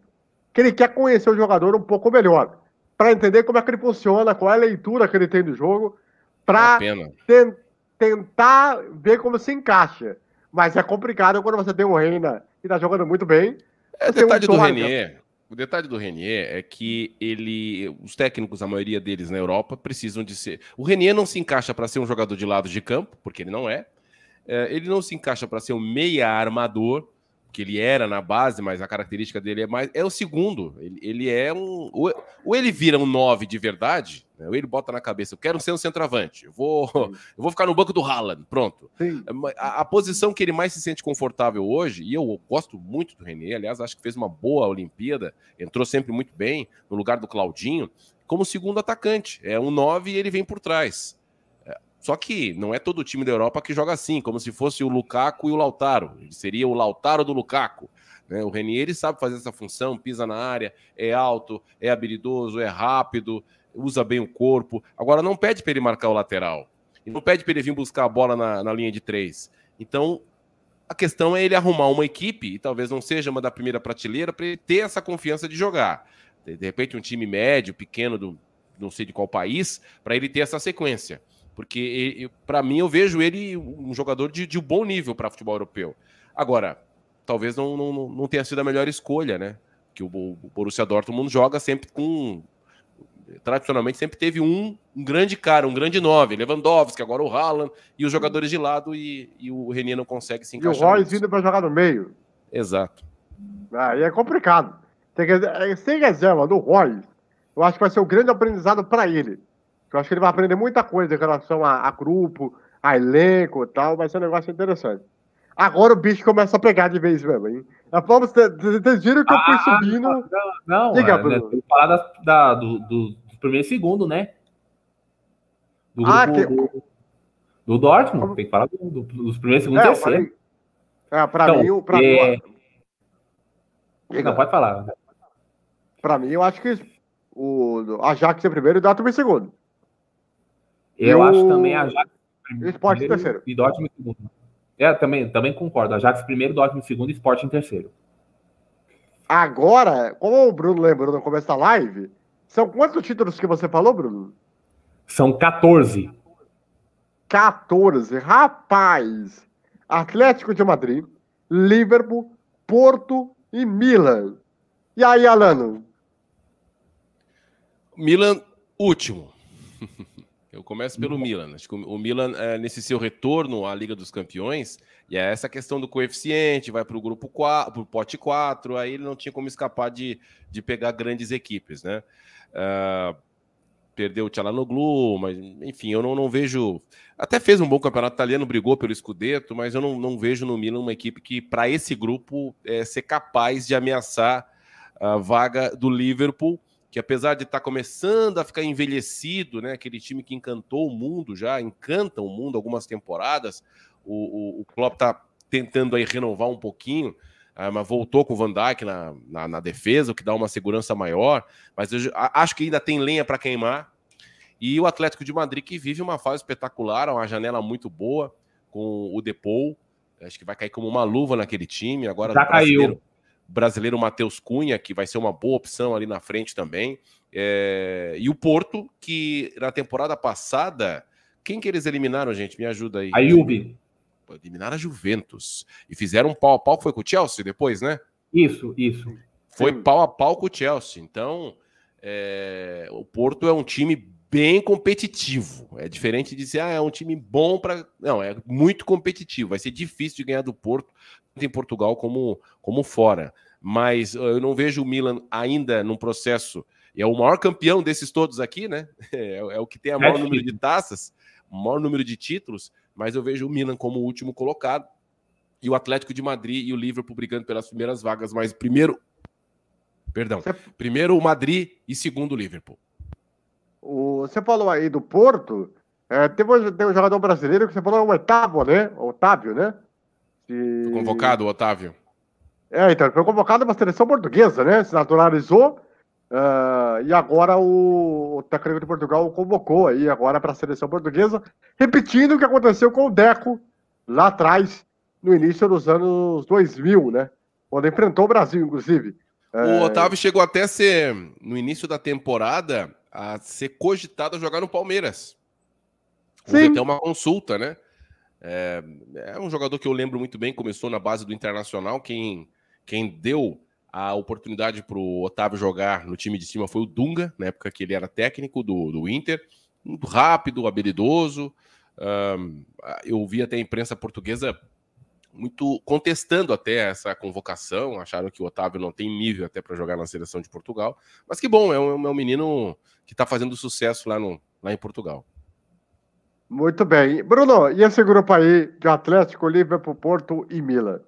que ele quer conhecer o jogador um pouco melhor, para entender como é que ele funciona, qual é a leitura que ele tem do jogo, para tentar ver como se encaixa. Mas é complicado quando você tem o Reina que tá jogando muito bem. O detalhe do Renier é que os técnicos, a maioria deles na Europa, precisam de ser... O Renier não se encaixa para ser um jogador de lado de campo, porque ele não é. Ele não se encaixa para ser um meia armador, que ele era na base, mas a característica dele é o segundo. Ele é um... Ou ele vira um 9 de verdade, né? Ou ele bota na cabeça, eu quero ser um centroavante, eu vou ficar no banco do Haaland, pronto. A posição que ele mais se sente confortável hoje, e eu gosto muito do Renier, aliás, acho que fez uma boa Olimpíada, entrou sempre muito bem, no lugar do Claudinho, como segundo atacante. É um 9 e ele vem por trás. Só que não é todo o time da Europa que joga assim, como se fosse o Lukaku e o Lautaro. Ele seria o Lautaro do Lukaku, né? O Renier, ele sabe fazer essa função, pisa na área, é alto, é habilidoso, é rápido, usa bem o corpo. Agora, não pede para ele marcar o lateral. E não pede para ele vir buscar a bola na linha de 3. Então, a questão é ele arrumar uma equipe, e talvez não seja uma da primeira prateleira, para ele ter essa confiança de jogar. De repente, um time médio, pequeno, não sei de qual país, para ele ter essa sequência. Porque, para mim, eu vejo ele um jogador de bom nível para futebol europeu. Agora, talvez não tenha sido a melhor escolha, né? Que o Borussia Dortmund joga sempre com... Tradicionalmente, sempre teve um grande cara, um grande 9. Lewandowski, agora o Haaland, e os jogadores de lado, e o Renier não consegue se encaixar. E o Royce vindo para jogar no meio. Exato. Aí é complicado. Sem reserva do Royce, eu acho que vai ser um grande aprendizado para ele. Eu acho que ele vai aprender muita coisa em relação a grupo, a elenco e tal. Vai ser um negócio interessante. Agora o bicho começa a pegar de vez mesmo, hein? Vocês viram que eu fui subindo... Não, diga, tem que falar do primeiro e segundo, né? Do Dortmund. Tem que falar dos primeiros, segundo e terceiro. Pra mim... Não, pode falar. Pra mim, eu acho que o Ajax é primeiro e o Dortmund é segundo. Eu acho também Ajax primeiro, Sport em terceiro. E Dortmund em segundo. Também concordo. Ajax primeiro, Dortmund em segundo e Sport em terceiro. Agora, como o Bruno lembrou no começo da live, são quantos títulos que você falou, Bruno? São 14. 14. Rapaz! Atlético de Madrid, Liverpool, Porto e Milan. E aí, Alano? Milan, último. Eu começo pelo Milan. Acho que o Milan, nesse seu retorno à Liga dos Campeões, e é essa questão do coeficiente, vai para o grupo 4, para o pote 4, aí ele não tinha como escapar de pegar grandes equipes, né? Perdeu o Çalhanoğlu, mas enfim, eu não vejo... Até fez um bom campeonato italiano, brigou pelo Scudetto, mas eu não vejo no Milan uma equipe que, para esse grupo, ser capaz de ameaçar a vaga do Liverpool, que apesar de estar começando a ficar envelhecido, né, aquele time que encantou o mundo já, encanta o mundo algumas temporadas, o Klopp está tentando aí renovar um pouquinho, mas voltou com o Van Dijk na defesa, o que dá uma segurança maior, mas eu acho que ainda tem lenha para queimar, e o Atlético de Madrid que vive uma fase espetacular, uma janela muito boa, com o Depou, acho que vai cair como uma luva naquele time, agora já caiu. Brasileiro Matheus Cunha, que vai ser uma boa opção ali na frente também. E o Porto, que na temporada passada... Quem que eles eliminaram, gente? Me ajuda aí. A Juve. Eliminaram a Juventus. E fizeram um pau a pau, que foi com o Chelsea depois, né? Isso. Foi pau a pau com o Chelsea. Então, o Porto é um time bem competitivo. É diferente de dizer, é um time bom para... Não, é muito competitivo. Vai ser difícil de ganhar do Porto, tanto em Portugal como fora. Mas eu não vejo o Milan ainda num processo... É o maior campeão desses todos aqui, né? É o que tem o maior número de taças, o maior número de títulos, mas eu vejo o Milan como o último colocado. E o Atlético de Madrid e o Liverpool brigando pelas primeiras vagas, mas primeiro o Madrid e segundo o Liverpool. Você falou aí do Porto, tem um jogador brasileiro que você falou, o Otávio, né? Foi convocado, o Otávio. Então, ele foi convocado para a seleção portuguesa, né? Se naturalizou E agora o técnico de Portugal o convocou aí agora para a seleção portuguesa, repetindo o que aconteceu com o Deco lá atrás, no início dos anos 2000, né? Quando enfrentou o Brasil, inclusive. O Otávio chegou até a ser, no início da temporada, a ser cogitado a jogar no Palmeiras. Houve até uma consulta, né? É um jogador que eu lembro muito bem, começou na base do Internacional. Quem deu a oportunidade para o Otávio jogar no time de cima foi o Dunga, na época que ele era técnico do Inter. Muito rápido, habilidoso. Eu vi até a imprensa portuguesa muito contestando até essa convocação, acharam que o Otávio não tem nível até para jogar na seleção de Portugal, mas que bom, é um menino que está fazendo sucesso lá em Portugal. Muito bem. Bruno, e esse grupo aí de Atlético, Liverpool, Porto e Milan?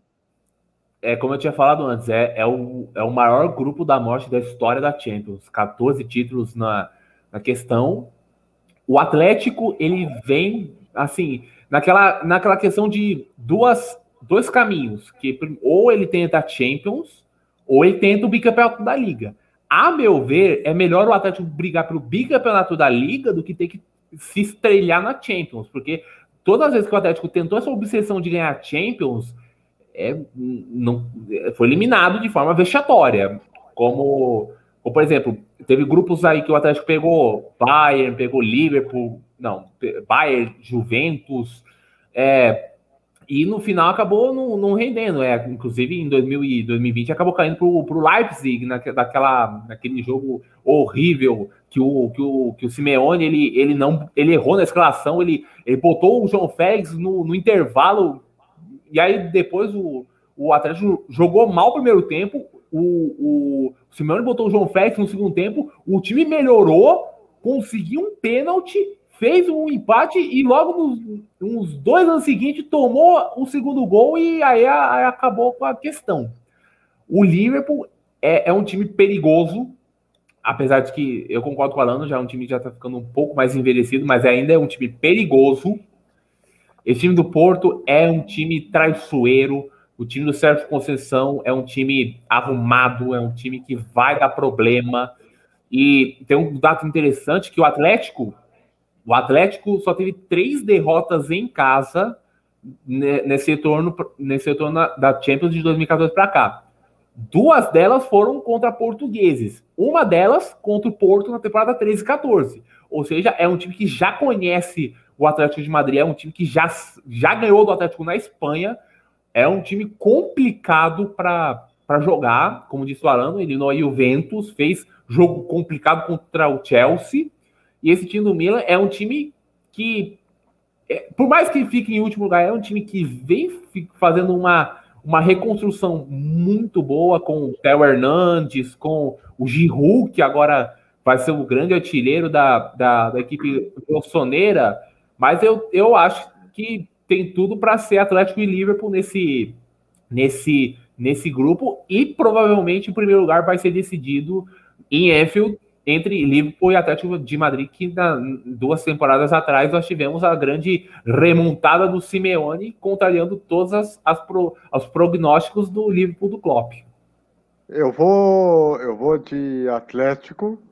Como eu tinha falado antes, é o maior grupo da morte da história da Champions. 14 títulos na questão. O Atlético, ele vem, assim, naquela questão de dois caminhos, que ou ele tenta a Champions, ou ele tenta o bicampeonato da Liga. A meu ver, é melhor o Atlético brigar pelo bicampeonato da Liga do que ter que se estrelhar na Champions, porque todas as vezes que o Atlético tentou essa obsessão de ganhar a Champions, foi eliminado de forma vexatória. Como, por exemplo, teve grupos aí que o Atlético pegou Bayern, pegou Liverpool, Bayern, Juventus, e no final acabou não rendendo. Inclusive em 2020 acabou caindo pro Leipzig, naquele jogo horrível que o Simeone ele errou na escalação, ele botou o João Félix no intervalo. E aí depois o Atlético jogou mal o primeiro tempo, o Simeone botou o João Félix no segundo tempo, o time melhorou, conseguiu um pênalti, fez um empate e logo nos 2 anos seguintes tomou o segundo gol e aí acabou com a questão. O Liverpool é um time perigoso, apesar de que eu concordo com o Alano, já é um time que já está ficando um pouco mais envelhecido, mas ainda é um time perigoso. Esse time do Porto é um time traiçoeiro. O time do Sérgio Conceição é um time arrumado, é um time que vai dar problema. E tem um dado interessante que o Atlético só teve 3 derrotas em casa nesse retorno da Champions de 2014 para cá. 2 delas foram contra portugueses. Uma delas contra o Porto na temporada 13 e 14. Ou seja, é um time que já conhece o Atlético de Madrid, é um time que já ganhou do Atlético na Espanha, é um time complicado para jogar, como disse o Alano, ele no Juventus fez jogo complicado contra o Chelsea, e esse time do Milan é um time que, por mais que fique em último lugar, é um time que vem fazendo uma reconstrução muito boa com o Theo Hernandes, com o Giroud, que agora vai ser o grande artilheiro da equipe rossoneira. Mas eu acho que tem tudo para ser Atlético e Liverpool nesse grupo, e provavelmente o primeiro lugar vai ser decidido em Anfield entre Liverpool e Atlético de Madrid, que 2 temporadas atrás nós tivemos a grande remontada do Simeone, contrariando todos os prognósticos do Liverpool do Klopp. Eu vou de Atlético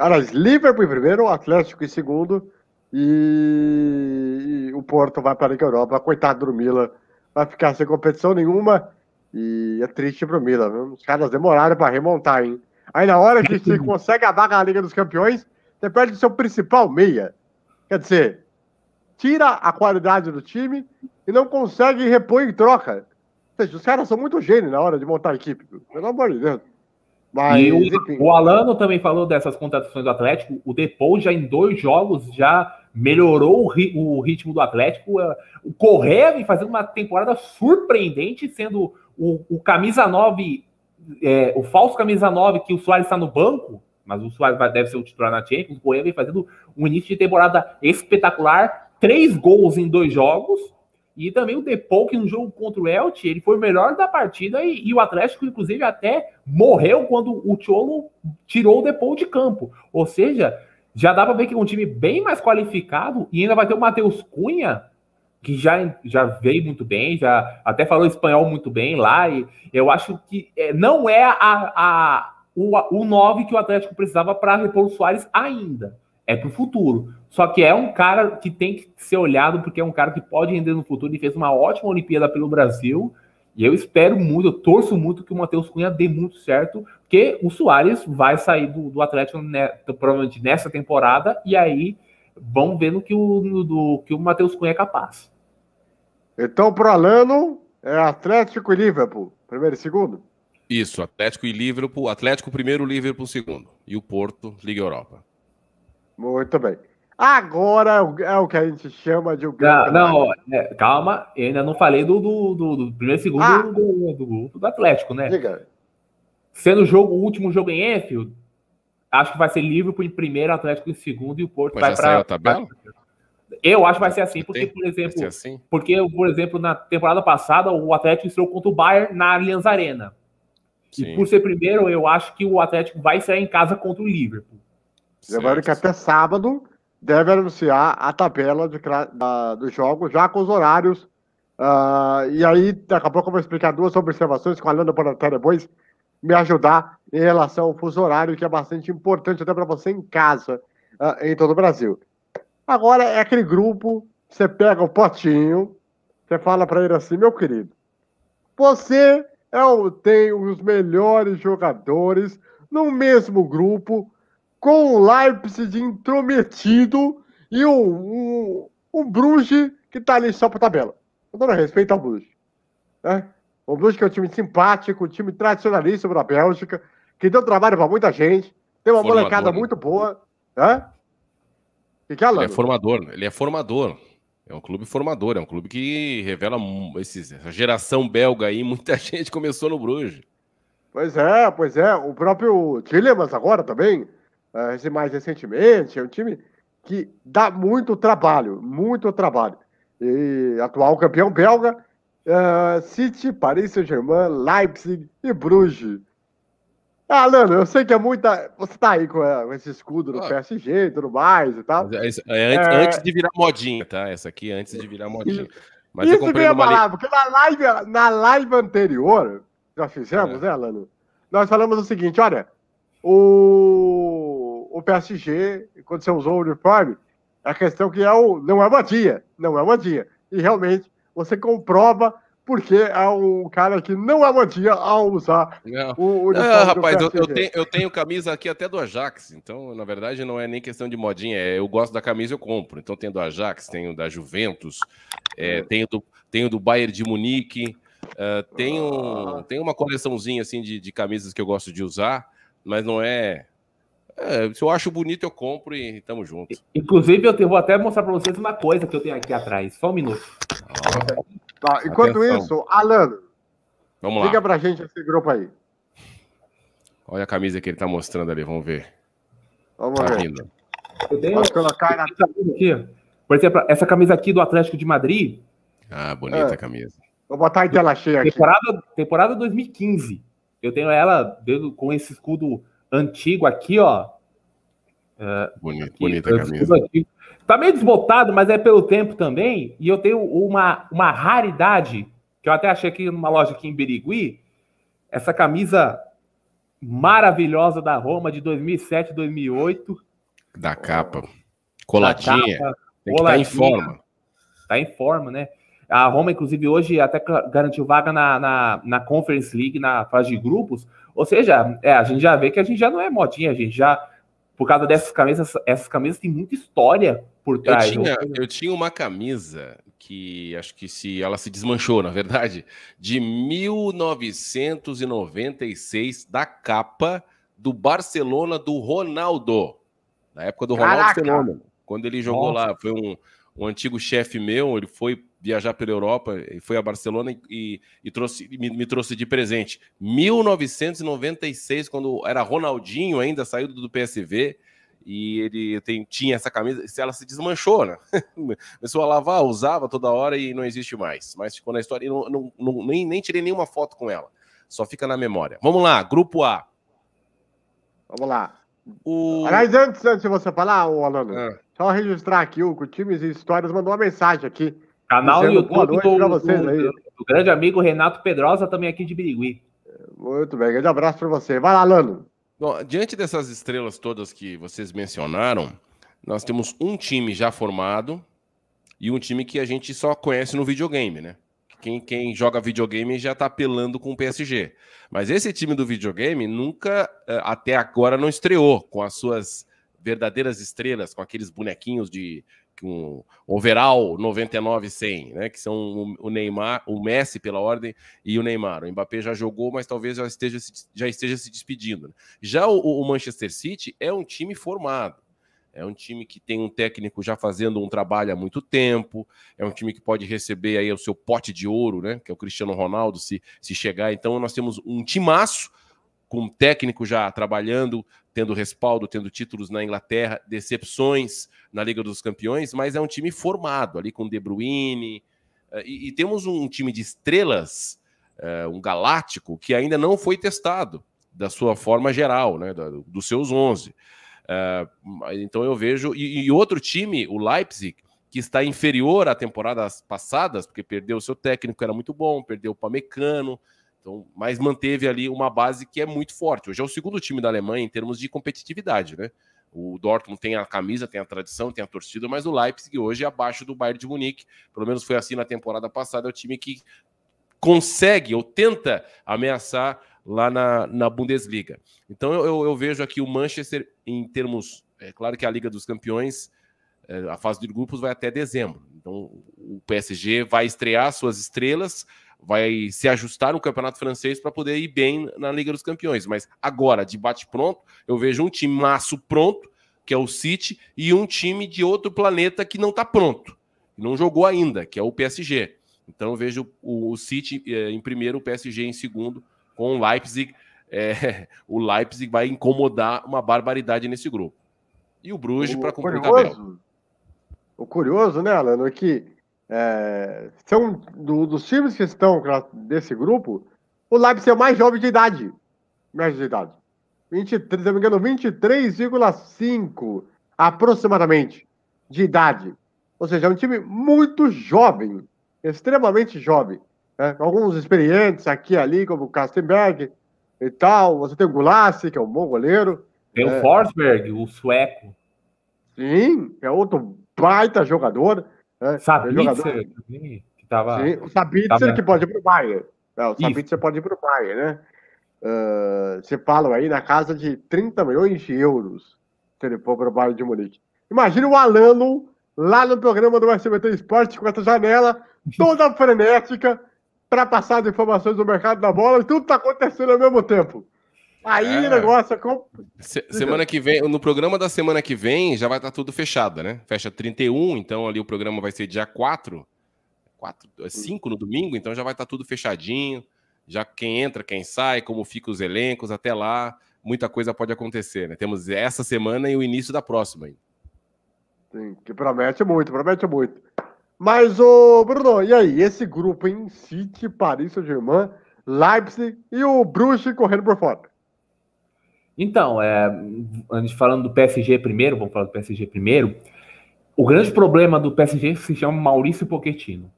aliás, Liverpool em primeiro, Atlético em segundo, e o Porto vai para a Liga Europa. Coitado do Milan, vai ficar sem competição nenhuma, e é triste pro Milan, viu? Os caras demoraram para remontar, hein? Aí na hora que você consegue a vaga na Liga dos Campeões, você perde o seu principal meia. Quer dizer, tira a qualidade do time e não consegue repor em troca. Ou seja, os caras são muito gênios na hora de montar a equipe, pelo amor de Deus. Mas, e o Alano também falou dessas contratações do Atlético. O Depou já em 2 jogos já melhorou o ritmo do Atlético. O Correa vem fazendo uma temporada surpreendente, sendo o camisa 9, o falso camisa 9, que o Suárez está no banco, mas o Suárez deve ser o titular na Champions. O Correa vem fazendo um início de temporada espetacular, 3 gols em 2 jogos. E também o Depou, que no jogo contra o Elche, ele foi o melhor da partida, e o Atlético, inclusive, até morreu quando o Cholo tirou o Depou de campo. Ou seja, já dá para ver que é um time bem mais qualificado, e ainda vai ter o Matheus Cunha, que já veio muito bem, já até falou espanhol muito bem lá, e eu acho que não é o 9 que o Atlético precisava para repor o Suárez ainda. É para o futuro. Só que é um cara que tem que ser olhado, porque é um cara que pode render no futuro. Ele fez uma ótima Olimpíada pelo Brasil. E eu espero muito, eu torço muito que o Matheus Cunha dê muito certo, porque o Suárez vai sair do Atlético provavelmente nessa temporada, e aí vamos ver no que o Matheus Cunha é capaz. Então, pro Alano, é Atlético e Liverpool, primeiro e segundo? Isso, Atlético e Liverpool. Atlético primeiro, Liverpool segundo. E o Porto, Liga Europa. Muito bem. Agora é o que a gente chama de... Calma, eu ainda não falei do primeiro e segundo do Atlético, né? Diga. Sendo o último jogo em Enfield, acho que vai ser Liverpool em primeiro, Atlético em segundo e o Porto vai para... Saiu a tabela? Eu acho que vai ser assim, porque, por exemplo, na temporada passada, o Atlético estreou contra o Bayern na Allianz Arena. Sim. E por ser primeiro, eu acho que o Atlético vai sair em casa contra o Liverpool. Lembrando que até sábado deve anunciar a tabela dos jogos, já com os horários. E aí, daqui a pouco eu vou explicar duas observações com a Lana para até depois me ajudar em relação ao fuso horário, que é bastante importante até para você em casa, em todo o Brasil. Agora é aquele grupo, você pega o potinho, você fala para ele assim, meu querido, você tem os melhores jogadores no mesmo grupo, com o Leipzig intrometido e um Bruges que tá ali só pra tabela. Com todo respeito ao Bruges. Né? O Bruges que é um time simpático, um time tradicionalista da Bélgica, que deu trabalho pra muita gente, tem uma molecada muito boa. Né? Que é, ele é formador. É um clube formador, é um clube que revela essa geração belga aí, muita gente começou no Bruges. Pois é. O próprio Tielemans agora também, mais recentemente, é um time que dá muito trabalho. E atual campeão belga, City, Paris Saint-Germain, Leipzig e Bruges. Alano, eu sei que é muita... Você tá aí com esse escudo do PSG e tudo mais e tal. Antes de virar modinha, tá? Essa aqui antes de virar modinha. Mas isso eu comprei porque na live anterior, já fizemos, né, Alano? Nós falamos o seguinte, olha, o PSG, quando você usou o uniforme, a questão que não é modinha. E realmente, você comprova porque é um cara que não é modinha ao usar o uniforme rapaz, eu tenho camisa aqui até do Ajax, então, na verdade, não é nem questão de modinha, eu gosto da camisa, eu compro. Então, tenho do Ajax, tenho da Juventus, tenho do Bayern de Munique, tenho uma coleçãozinha assim de camisas que eu gosto de usar, mas não é... se eu acho bonito, eu compro e tamo junto. Inclusive, eu vou até mostrar pra vocês uma coisa que eu tenho aqui atrás. Só um minuto. Enquanto isso, Alano, vamos lá. Liga pra gente esse grupo aí. Olha a camisa que ele tá mostrando ali, vamos ver. Vamos ver. Rindo. Pode colocar na... aqui. Por exemplo, essa camisa aqui do Atlético de Madrid. Bonita a camisa. Vou botar em tela cheia aqui. Temporada 2015. Eu tenho ela com esse escudo antigo aqui, ó. Bonita a camisa. Tá meio desbotado, mas é pelo tempo também. E eu tenho uma raridade, que eu até achei aqui numa loja aqui em Birigui, essa camisa maravilhosa da Roma de 2007, 2008. Da capa. Coladinha. Tem que estar em forma. Tá em forma, né? A Roma, inclusive, hoje até garantiu vaga na Conference League, na fase de grupos. Ou seja, a gente já vê que a gente já não é modinha, a gente já... Por causa dessas camisas, essas camisas têm muita história por trás. Eu tinha uma camisa que acho que ela se desmanchou, na verdade, de 1996, da capa do Barcelona do Ronaldo. Na época do Ronaldo Fenômeno. Quando ele jogou lá, foi um antigo chefe meu, ele foi viajar pela Europa, e foi a Barcelona e me trouxe de presente. 1996, quando era Ronaldinho ainda, saído do PSV, e ele tinha essa camisa, ela se desmanchou, né? Começou a lavar, usava toda hora e não existe mais. Mas ficou na história e nem tirei nenhuma foto com ela. Só fica na memória. Vamos lá, Grupo A. Vamos lá. Aliás, antes de você falar, Alano, só registrar aqui, o Times e Histórias mandou uma mensagem aqui. Canal do YouTube do grande amigo Renato Pedrosa, também aqui de Birigui. Muito bem, grande abraço para você. Vai lá, Alano. Bom, diante dessas estrelas todas que vocês mencionaram, nós temos um time já formado e um time que a gente só conhece no videogame, né? Quem joga videogame já tá apelando com o PSG. Mas esse time do videogame nunca, até agora, não estreou com as suas verdadeiras estrelas, com aqueles bonequinhos de um overall 99-100, né? Que são o Neymar, o Messi pela ordem e o Neymar. O Mbappé já jogou, mas talvez já esteja se despedindo. Né? Já o Manchester City é um time formado. É um time que tem um técnico já fazendo um trabalho há muito tempo, é um time que pode receber aí o seu pote de ouro, né? Que é o Cristiano Ronaldo, se chegar. Então nós temos um timaço com um técnico já trabalhando, tendo respaldo, tendo títulos na Inglaterra, decepções na Liga dos Campeões, mas é um time formado ali com De Bruyne, e temos um time de estrelas, um galáctico, que ainda não foi testado da sua forma geral, né, dos seus 11. Então eu vejo... E outro time, o Leipzig, que está inferior a temporadas passadas, porque perdeu o seu técnico, que era muito bom, perdeu o Pamecano, então, mas manteve ali uma base que é muito forte. Hoje é o segundo time da Alemanha em termos de competitividade, né? O Dortmund tem a camisa, tem a tradição, tem a torcida, mas o Leipzig hoje é abaixo do Bayern de Munique. Pelo menos foi assim na temporada passada. É o time que consegue ou tenta ameaçar lá na Bundesliga. Então eu vejo aqui o Manchester em termos... É claro que a Liga dos Campeões, a fase de grupos vai até dezembro. Então o PSG vai estrear suas estrelas, vai se ajustar no Campeonato Francês para poder ir bem na Liga dos Campeões. Mas agora, de bate-pronto, eu vejo um time maço pronto, que é o City, e um time de outro planeta que não está pronto, não jogou ainda, que é o PSG. Então eu vejo o City em primeiro, o PSG em segundo, com o Leipzig. O Leipzig vai incomodar uma barbaridade nesse grupo. E o Bruges para cumprir tabela. O curioso, né, Alano, é que são dos times que estão desse grupo, o Leipzig é o mais jovem de idade. Média de idade. 23, se não me engano, 23,5 aproximadamente de idade. Ou seja, é um time muito jovem, extremamente jovem. Né? Alguns experientes aqui e ali, como o Kastenberg e tal. Você tem o Gulassi, que é um bom goleiro. Tem o Forsberg, o sueco. Sim, é outro baita jogador. Sabitzer, que tava... Sim, o Sabitzer que pode ir para o Bayern. O Sabitzer pode ir para o Bayern, né? Você fala aí na casa de 30 milhões de euros se ele for para o Bayern de Munique. Imagina o Alano lá no programa do SBT Esporte com essa janela toda frenética para passar as informações do mercado da bola e tudo está acontecendo ao mesmo tempo. Aí o negócio é... Semana que vem, no programa da semana que vem já vai estar tudo fechado, né? Fecha 31, então ali o programa vai ser dia 5 no domingo, então já vai estar tudo fechadinho. Já quem entra, quem sai, como ficam os elencos, até lá, muita coisa pode acontecer, né? Temos essa semana e o início da próxima aí. Sim, que promete muito, promete muito. Mas, ô Bruno, e aí? Esse grupo em City, Paris Saint-Germain, Leipzig e o Bruges correndo por fora. Então, antes falando do PSG primeiro, vamos falar do PSG primeiro. O grande problema do PSG se chama Maurício Pochettino.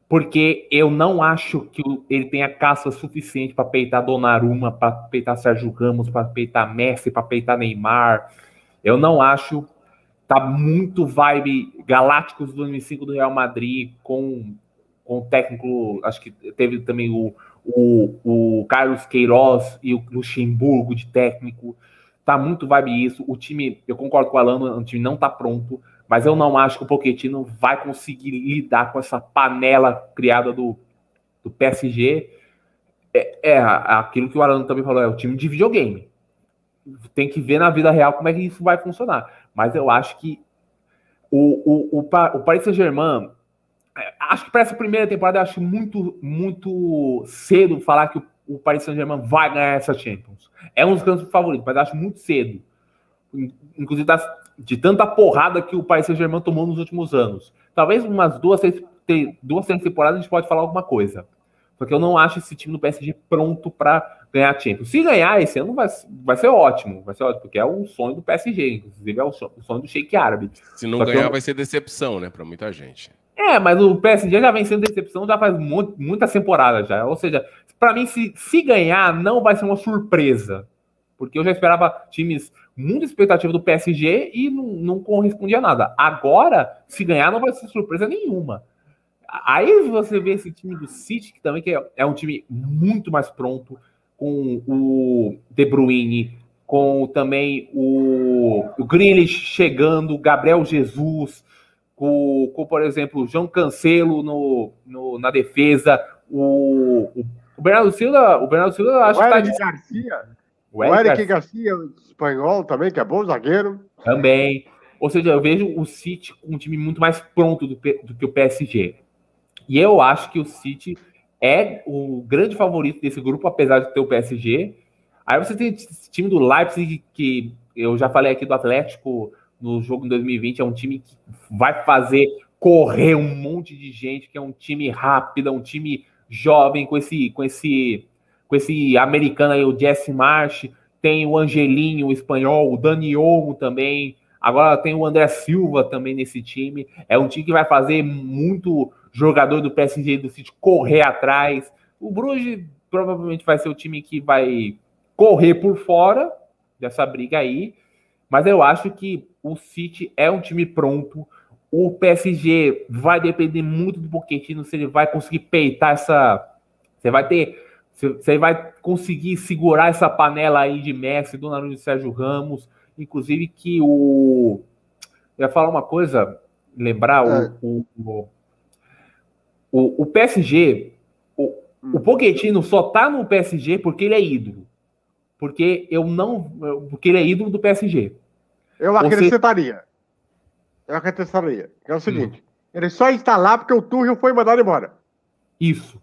Porque eu não acho que ele tenha caça suficiente para peitar Donnarumma, para peitar Sérgio Ramos, para peitar Messi, para peitar Neymar. Eu não acho. Tá muito vibe Galácticos do 2005 do Real Madrid, com o técnico, acho que teve também o Carlos Queiroz e o Luxemburgo de técnico. Tá muito vibe isso. O time, eu concordo com o Alano, o time não tá pronto, mas eu não acho que o Pochettino vai conseguir lidar com essa panela criada do PSG. Aquilo que o Alano também falou, é o time de videogame. Tem que ver na vida real como é que isso vai funcionar. Mas eu acho que o Paris Saint-Germain, acho que para essa primeira temporada, eu acho muito cedo falar que o Paris Saint-Germain vai ganhar essa Champions. É um dos grandes favoritos, mas acho muito cedo. Inclusive de tanta porrada que o Paris Saint-Germain tomou nos últimos anos. Talvez umas duas, três temporadas a gente pode falar alguma coisa. Porque eu não acho esse time do PSG pronto para ganhar a Champions. Se ganhar esse ano vai ser ótimo. Vai ser ótimo, porque é o sonho do PSG. Inclusive é o sonho do Sheik Árabe. Se não ganhar, vai ser decepção, né? Para muita gente. Mas o PSG já vem sendo decepção já faz muitas temporadas já. Ou seja, para mim, se ganhar, não vai ser uma surpresa. porque eu já esperava times muito expectativa do PSG e não correspondia a nada. Agora, se ganhar, não vai ser surpresa nenhuma. Aí você vê esse time do City, que também é um time muito mais pronto, com o De Bruyne, com também o Grealish chegando, o Gabriel Jesus, com, por exemplo, o João Cancelo na defesa, o Bernardo Silva, acho que Eric Garcia. O Eric Garcia, espanhol também, que é bom zagueiro. Também. Ou seja, eu vejo o City com um time muito mais pronto do que o PSG. E eu acho que o City é o grande favorito desse grupo, apesar de ter o PSG. Aí você tem esse time do Leipzig, que eu já falei aqui do Atlético no jogo em 2020, é um time que vai fazer correr um monte de gente, que é um time rápido, um time jovem, com esse americano aí, o Jesse Marsch, tem o Angelinho, o espanhol, o Dani Olmo também, agora tem o André Silva também nesse time. É um time que vai fazer muito jogador do PSG e do City correr atrás. O Bruges provavelmente vai ser o time que vai correr por fora dessa briga aí, mas eu acho que o City é um time pronto. O PSG vai depender muito do Pochettino, se ele vai conseguir peitar essa... Você vai conseguir segurar essa panela aí de Messi, Donnarumma e Sérgio Ramos, inclusive que eu ia falar uma coisa, lembrar o PSG, o Pochettino só tá no PSG porque ele é ídolo. Porque ele é ídolo do PSG. Eu acrescentaria. Que é o seguinte, ele só está lá porque o Tuchel foi mandado embora. Isso.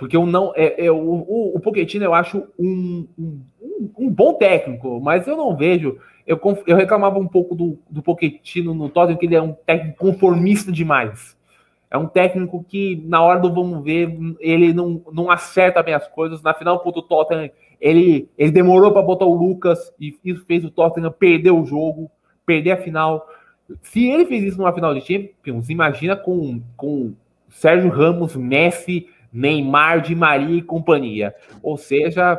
Porque o Pochettino eu acho um bom técnico, mas eu não vejo. Eu reclamava um pouco do Pochettino no Tottenham, que ele é um técnico conformista demais. É um técnico que, na hora do vamos ver, ele não acerta bem as coisas. Na final contra o Tottenham, ele demorou para botar o Lucas e isso fez o Tottenham perder o jogo, perder a final. Se ele fez isso numa final de Champions, imagina com Sérgio Ramos, Messi, Neymar, Di Maria e companhia. Ou seja,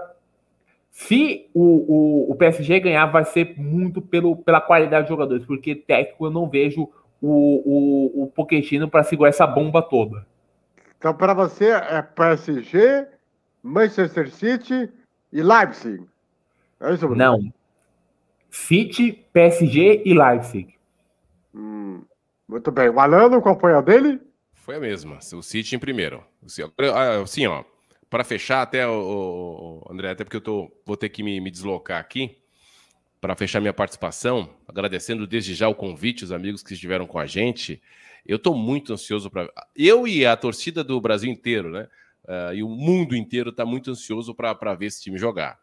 se o PSG ganhar, vai ser muito pela qualidade de jogadores, porque técnico eu não vejo o Pochettino para segurar essa bomba toda. Então, para você, é PSG, Manchester City e Leipzig. É isso, Bruno? Não. City, PSG e Leipzig. Muito bem. O Alano, qual foi a dele? Foi a mesma. O City em primeiro. Assim, ó, para fechar até, o André, até porque vou ter que me deslocar aqui, para fechar minha participação, agradecendo desde já o convite, os amigos que estiveram com a gente. Eu estou muito ansioso para... Eu e a torcida do Brasil inteiro, né? E o mundo inteiro está muito ansioso para ver esse time jogar.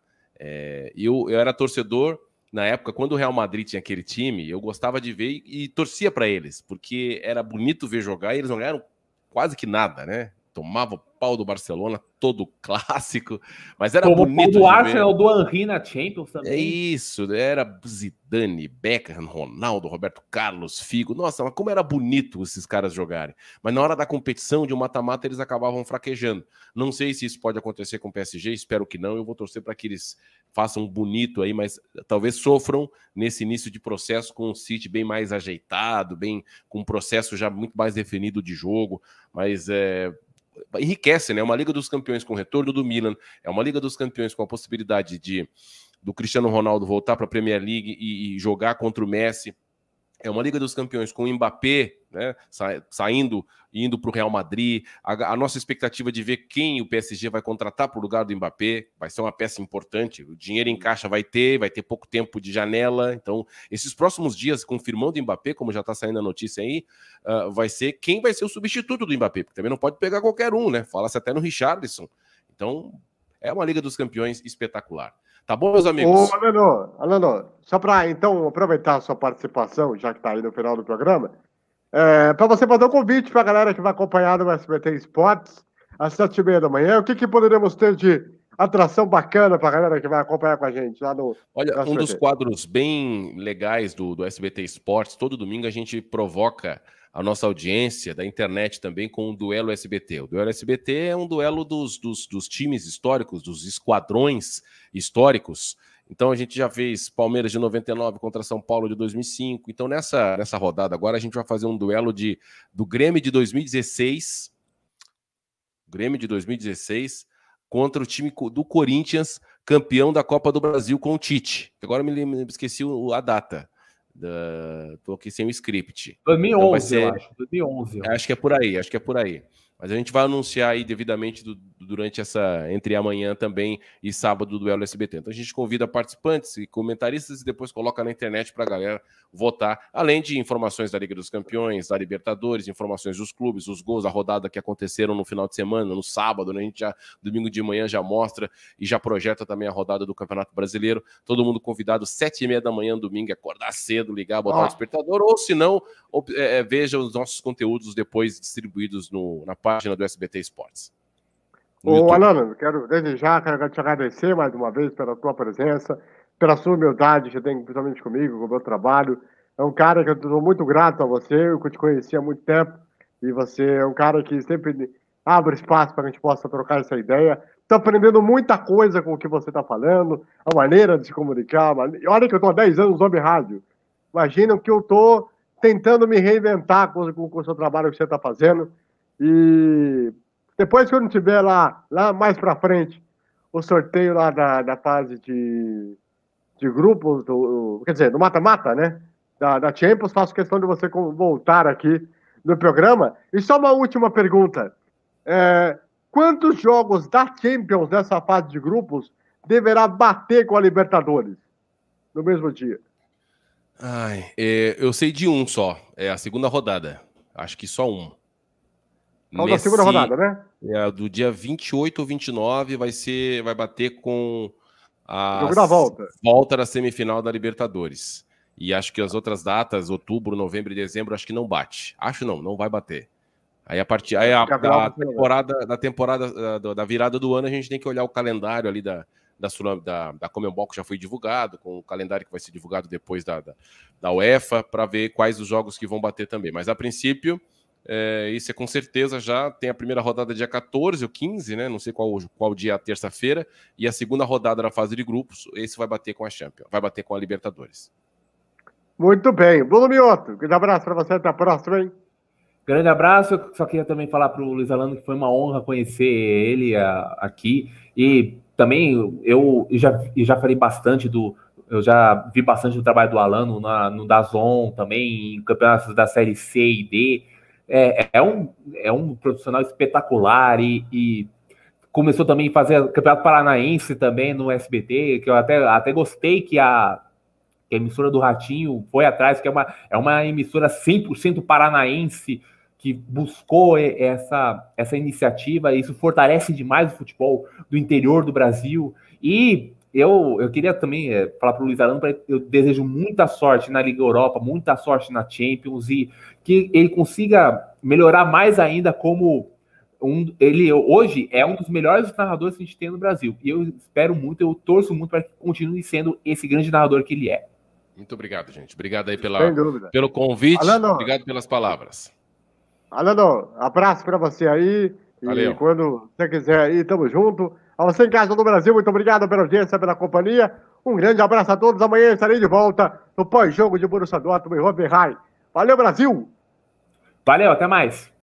Eu era torcedor, na época, quando o Real Madrid tinha aquele time, eu gostava de ver e torcia para eles, porque era bonito ver jogar e eles não ganharam quase que nada, né? Tomava o pau do Barcelona, todo clássico, mas era bonito de ver. O Arsenal do Henry na Champions também. É isso, era Zidane, Beckham, Ronaldo, Roberto Carlos, Figo. Nossa, mas como era bonito esses caras jogarem. Mas na hora da competição de um mata-mata, eles acabavam fraquejando. Não sei se isso pode acontecer com o PSG, espero que não. Eu vou torcer para que eles façam bonito aí, mas talvez sofram nesse início de processo com o City bem mais ajeitado, com um processo já muito mais definido de jogo, mas enriquece, né? É uma Liga dos Campeões com o retorno do Milan, é uma Liga dos Campeões com a possibilidade do Cristiano Ronaldo voltar para a Premier League e jogar contra o Messi. É uma Liga dos Campeões com o Mbappé, né, saindo e indo para o Real Madrid. A nossa expectativa de ver quem o PSG vai contratar para o lugar do Mbappé vai ser uma peça importante. O dinheiro em caixa vai ter pouco tempo de janela. Então, esses próximos dias, confirmando o Mbappé, como já está saindo a notícia aí, vai ser quem vai ser o substituto do Mbappé, porque também não pode pegar qualquer um, né? Fala-se até no Richarlison. Então, é uma Liga dos Campeões espetacular. Tá bom, meus amigos? Ô, Alano, só para então aproveitar a sua participação, já que está aí no final do programa, para você fazer um convite para a galera que vai acompanhar no SBT Esportes às 7h30 da manhã, o que poderemos ter de atração bacana pra galera que vai acompanhar com a gente lá no... Olha, um dos quadros bem legais do SBT Esportes, todo domingo a gente provoca a nossa audiência da internet também com o Duelo SBT. O Duelo SBT é um duelo dos times históricos, dos esquadrões históricos. Então a gente já fez Palmeiras de 99 contra São Paulo de 2005. Então nessa rodada agora a gente vai fazer um duelo do Grêmio de 2016, contra o time do Corinthians, campeão da Copa do Brasil com o Tite. Agora me esqueci a data. Tô aqui sem o script. 2011, então eu acho. 2011. Acho que é por aí. Mas a gente vai anunciar aí devidamente durante entre amanhã também e sábado do Duelo SBT. Então a gente convida participantes e comentaristas e depois coloca na internet para a galera votar, além de informações da Liga dos Campeões, da Libertadores, informações dos clubes, os gols, a rodada que aconteceram no final de semana, no sábado, né? A gente já, domingo de manhã, já mostra e já projeta também a rodada do Campeonato Brasileiro. Todo mundo convidado, 7h30 da manhã, domingo, acordar cedo, ligar, botar o despertador, ou se não, veja os nossos conteúdos depois distribuídos na página do SBT Esportes. Ô, Alano, quero desde já te agradecer mais uma vez pela tua presença, pela sua humildade que tem principalmente comigo, com o meu trabalho. É um cara que eu estou muito grato a você, eu te conheci há muito tempo, e você é um cara que sempre abre espaço para que a gente possa trocar essa ideia. Estou aprendendo muita coisa com o que você está falando, a maneira de se comunicar. Olha que eu estou há 10 anos no Web Rádio. Imagina que eu estou tentando me reinventar com o seu trabalho que você está fazendo. E depois, quando tiver lá mais pra frente, o sorteio lá da fase de grupos, quer dizer, do mata-mata, né? Da Champions, faço questão de você voltar aqui no programa. E só uma última pergunta. Quantos jogos da Champions nessa fase de grupos deverá bater com a Libertadores no mesmo dia? Eu sei de um só. É a segunda rodada. Acho que só um. Da segunda rodada, né? Do dia 28 ou 29 vai bater com a jogo da volta da semifinal da Libertadores. E acho que as outras datas, outubro, novembro e dezembro, acho que não bate. Não vai bater. Aí da temporada da virada do ano, a gente tem que olhar o calendário ali da Conmebol, que já foi divulgado, com o calendário que vai ser divulgado depois da UEFA, para ver quais os jogos que vão bater também. Mas a princípio, isso é com certeza já tem a primeira rodada dia 14 ou 15, né? Não sei qual dia é a terça-feira, e a segunda rodada na fase de grupos, esse vai bater com a Champions, vai bater com a Libertadores. Muito bem. Bruno Mioto, grande abraço para você, até a próxima, hein? Grande abraço, eu só queria também falar para o Luiz Alano que foi uma honra conhecer ele aqui, e também eu já falei bastante eu já vi bastante do trabalho do Alano no DAZN, também em campeonatos da série C e D. É um profissional espetacular e começou também a fazer Campeonato Paranaense também no SBT, que eu até gostei que a emissora do Ratinho foi atrás, que é uma emissora 100% paranaense, que buscou essa iniciativa, e isso fortalece demais o futebol do interior do Brasil. E eu queria também falar para o Luiz Alano, eu desejo muita sorte na Liga Europa, muita sorte na Champions, e que ele consiga melhorar mais ainda como ele hoje é um dos melhores narradores que a gente tem no Brasil. E eu espero muito, eu torço muito para que continue sendo esse grande narrador que ele é. Muito obrigado, gente. Obrigado aí pelo convite. Alano, obrigado pelas palavras. Alano, abraço para você aí. Valeu. E quando você quiser aí, tamo junto. A você em casa do Brasil, muito obrigado pela audiência, pela companhia. Um grande abraço a todos. Amanhã estarei de volta no pós-jogo de Borussia Dortmund e Hoffenheim. Valeu, Brasil! Valeu, até mais!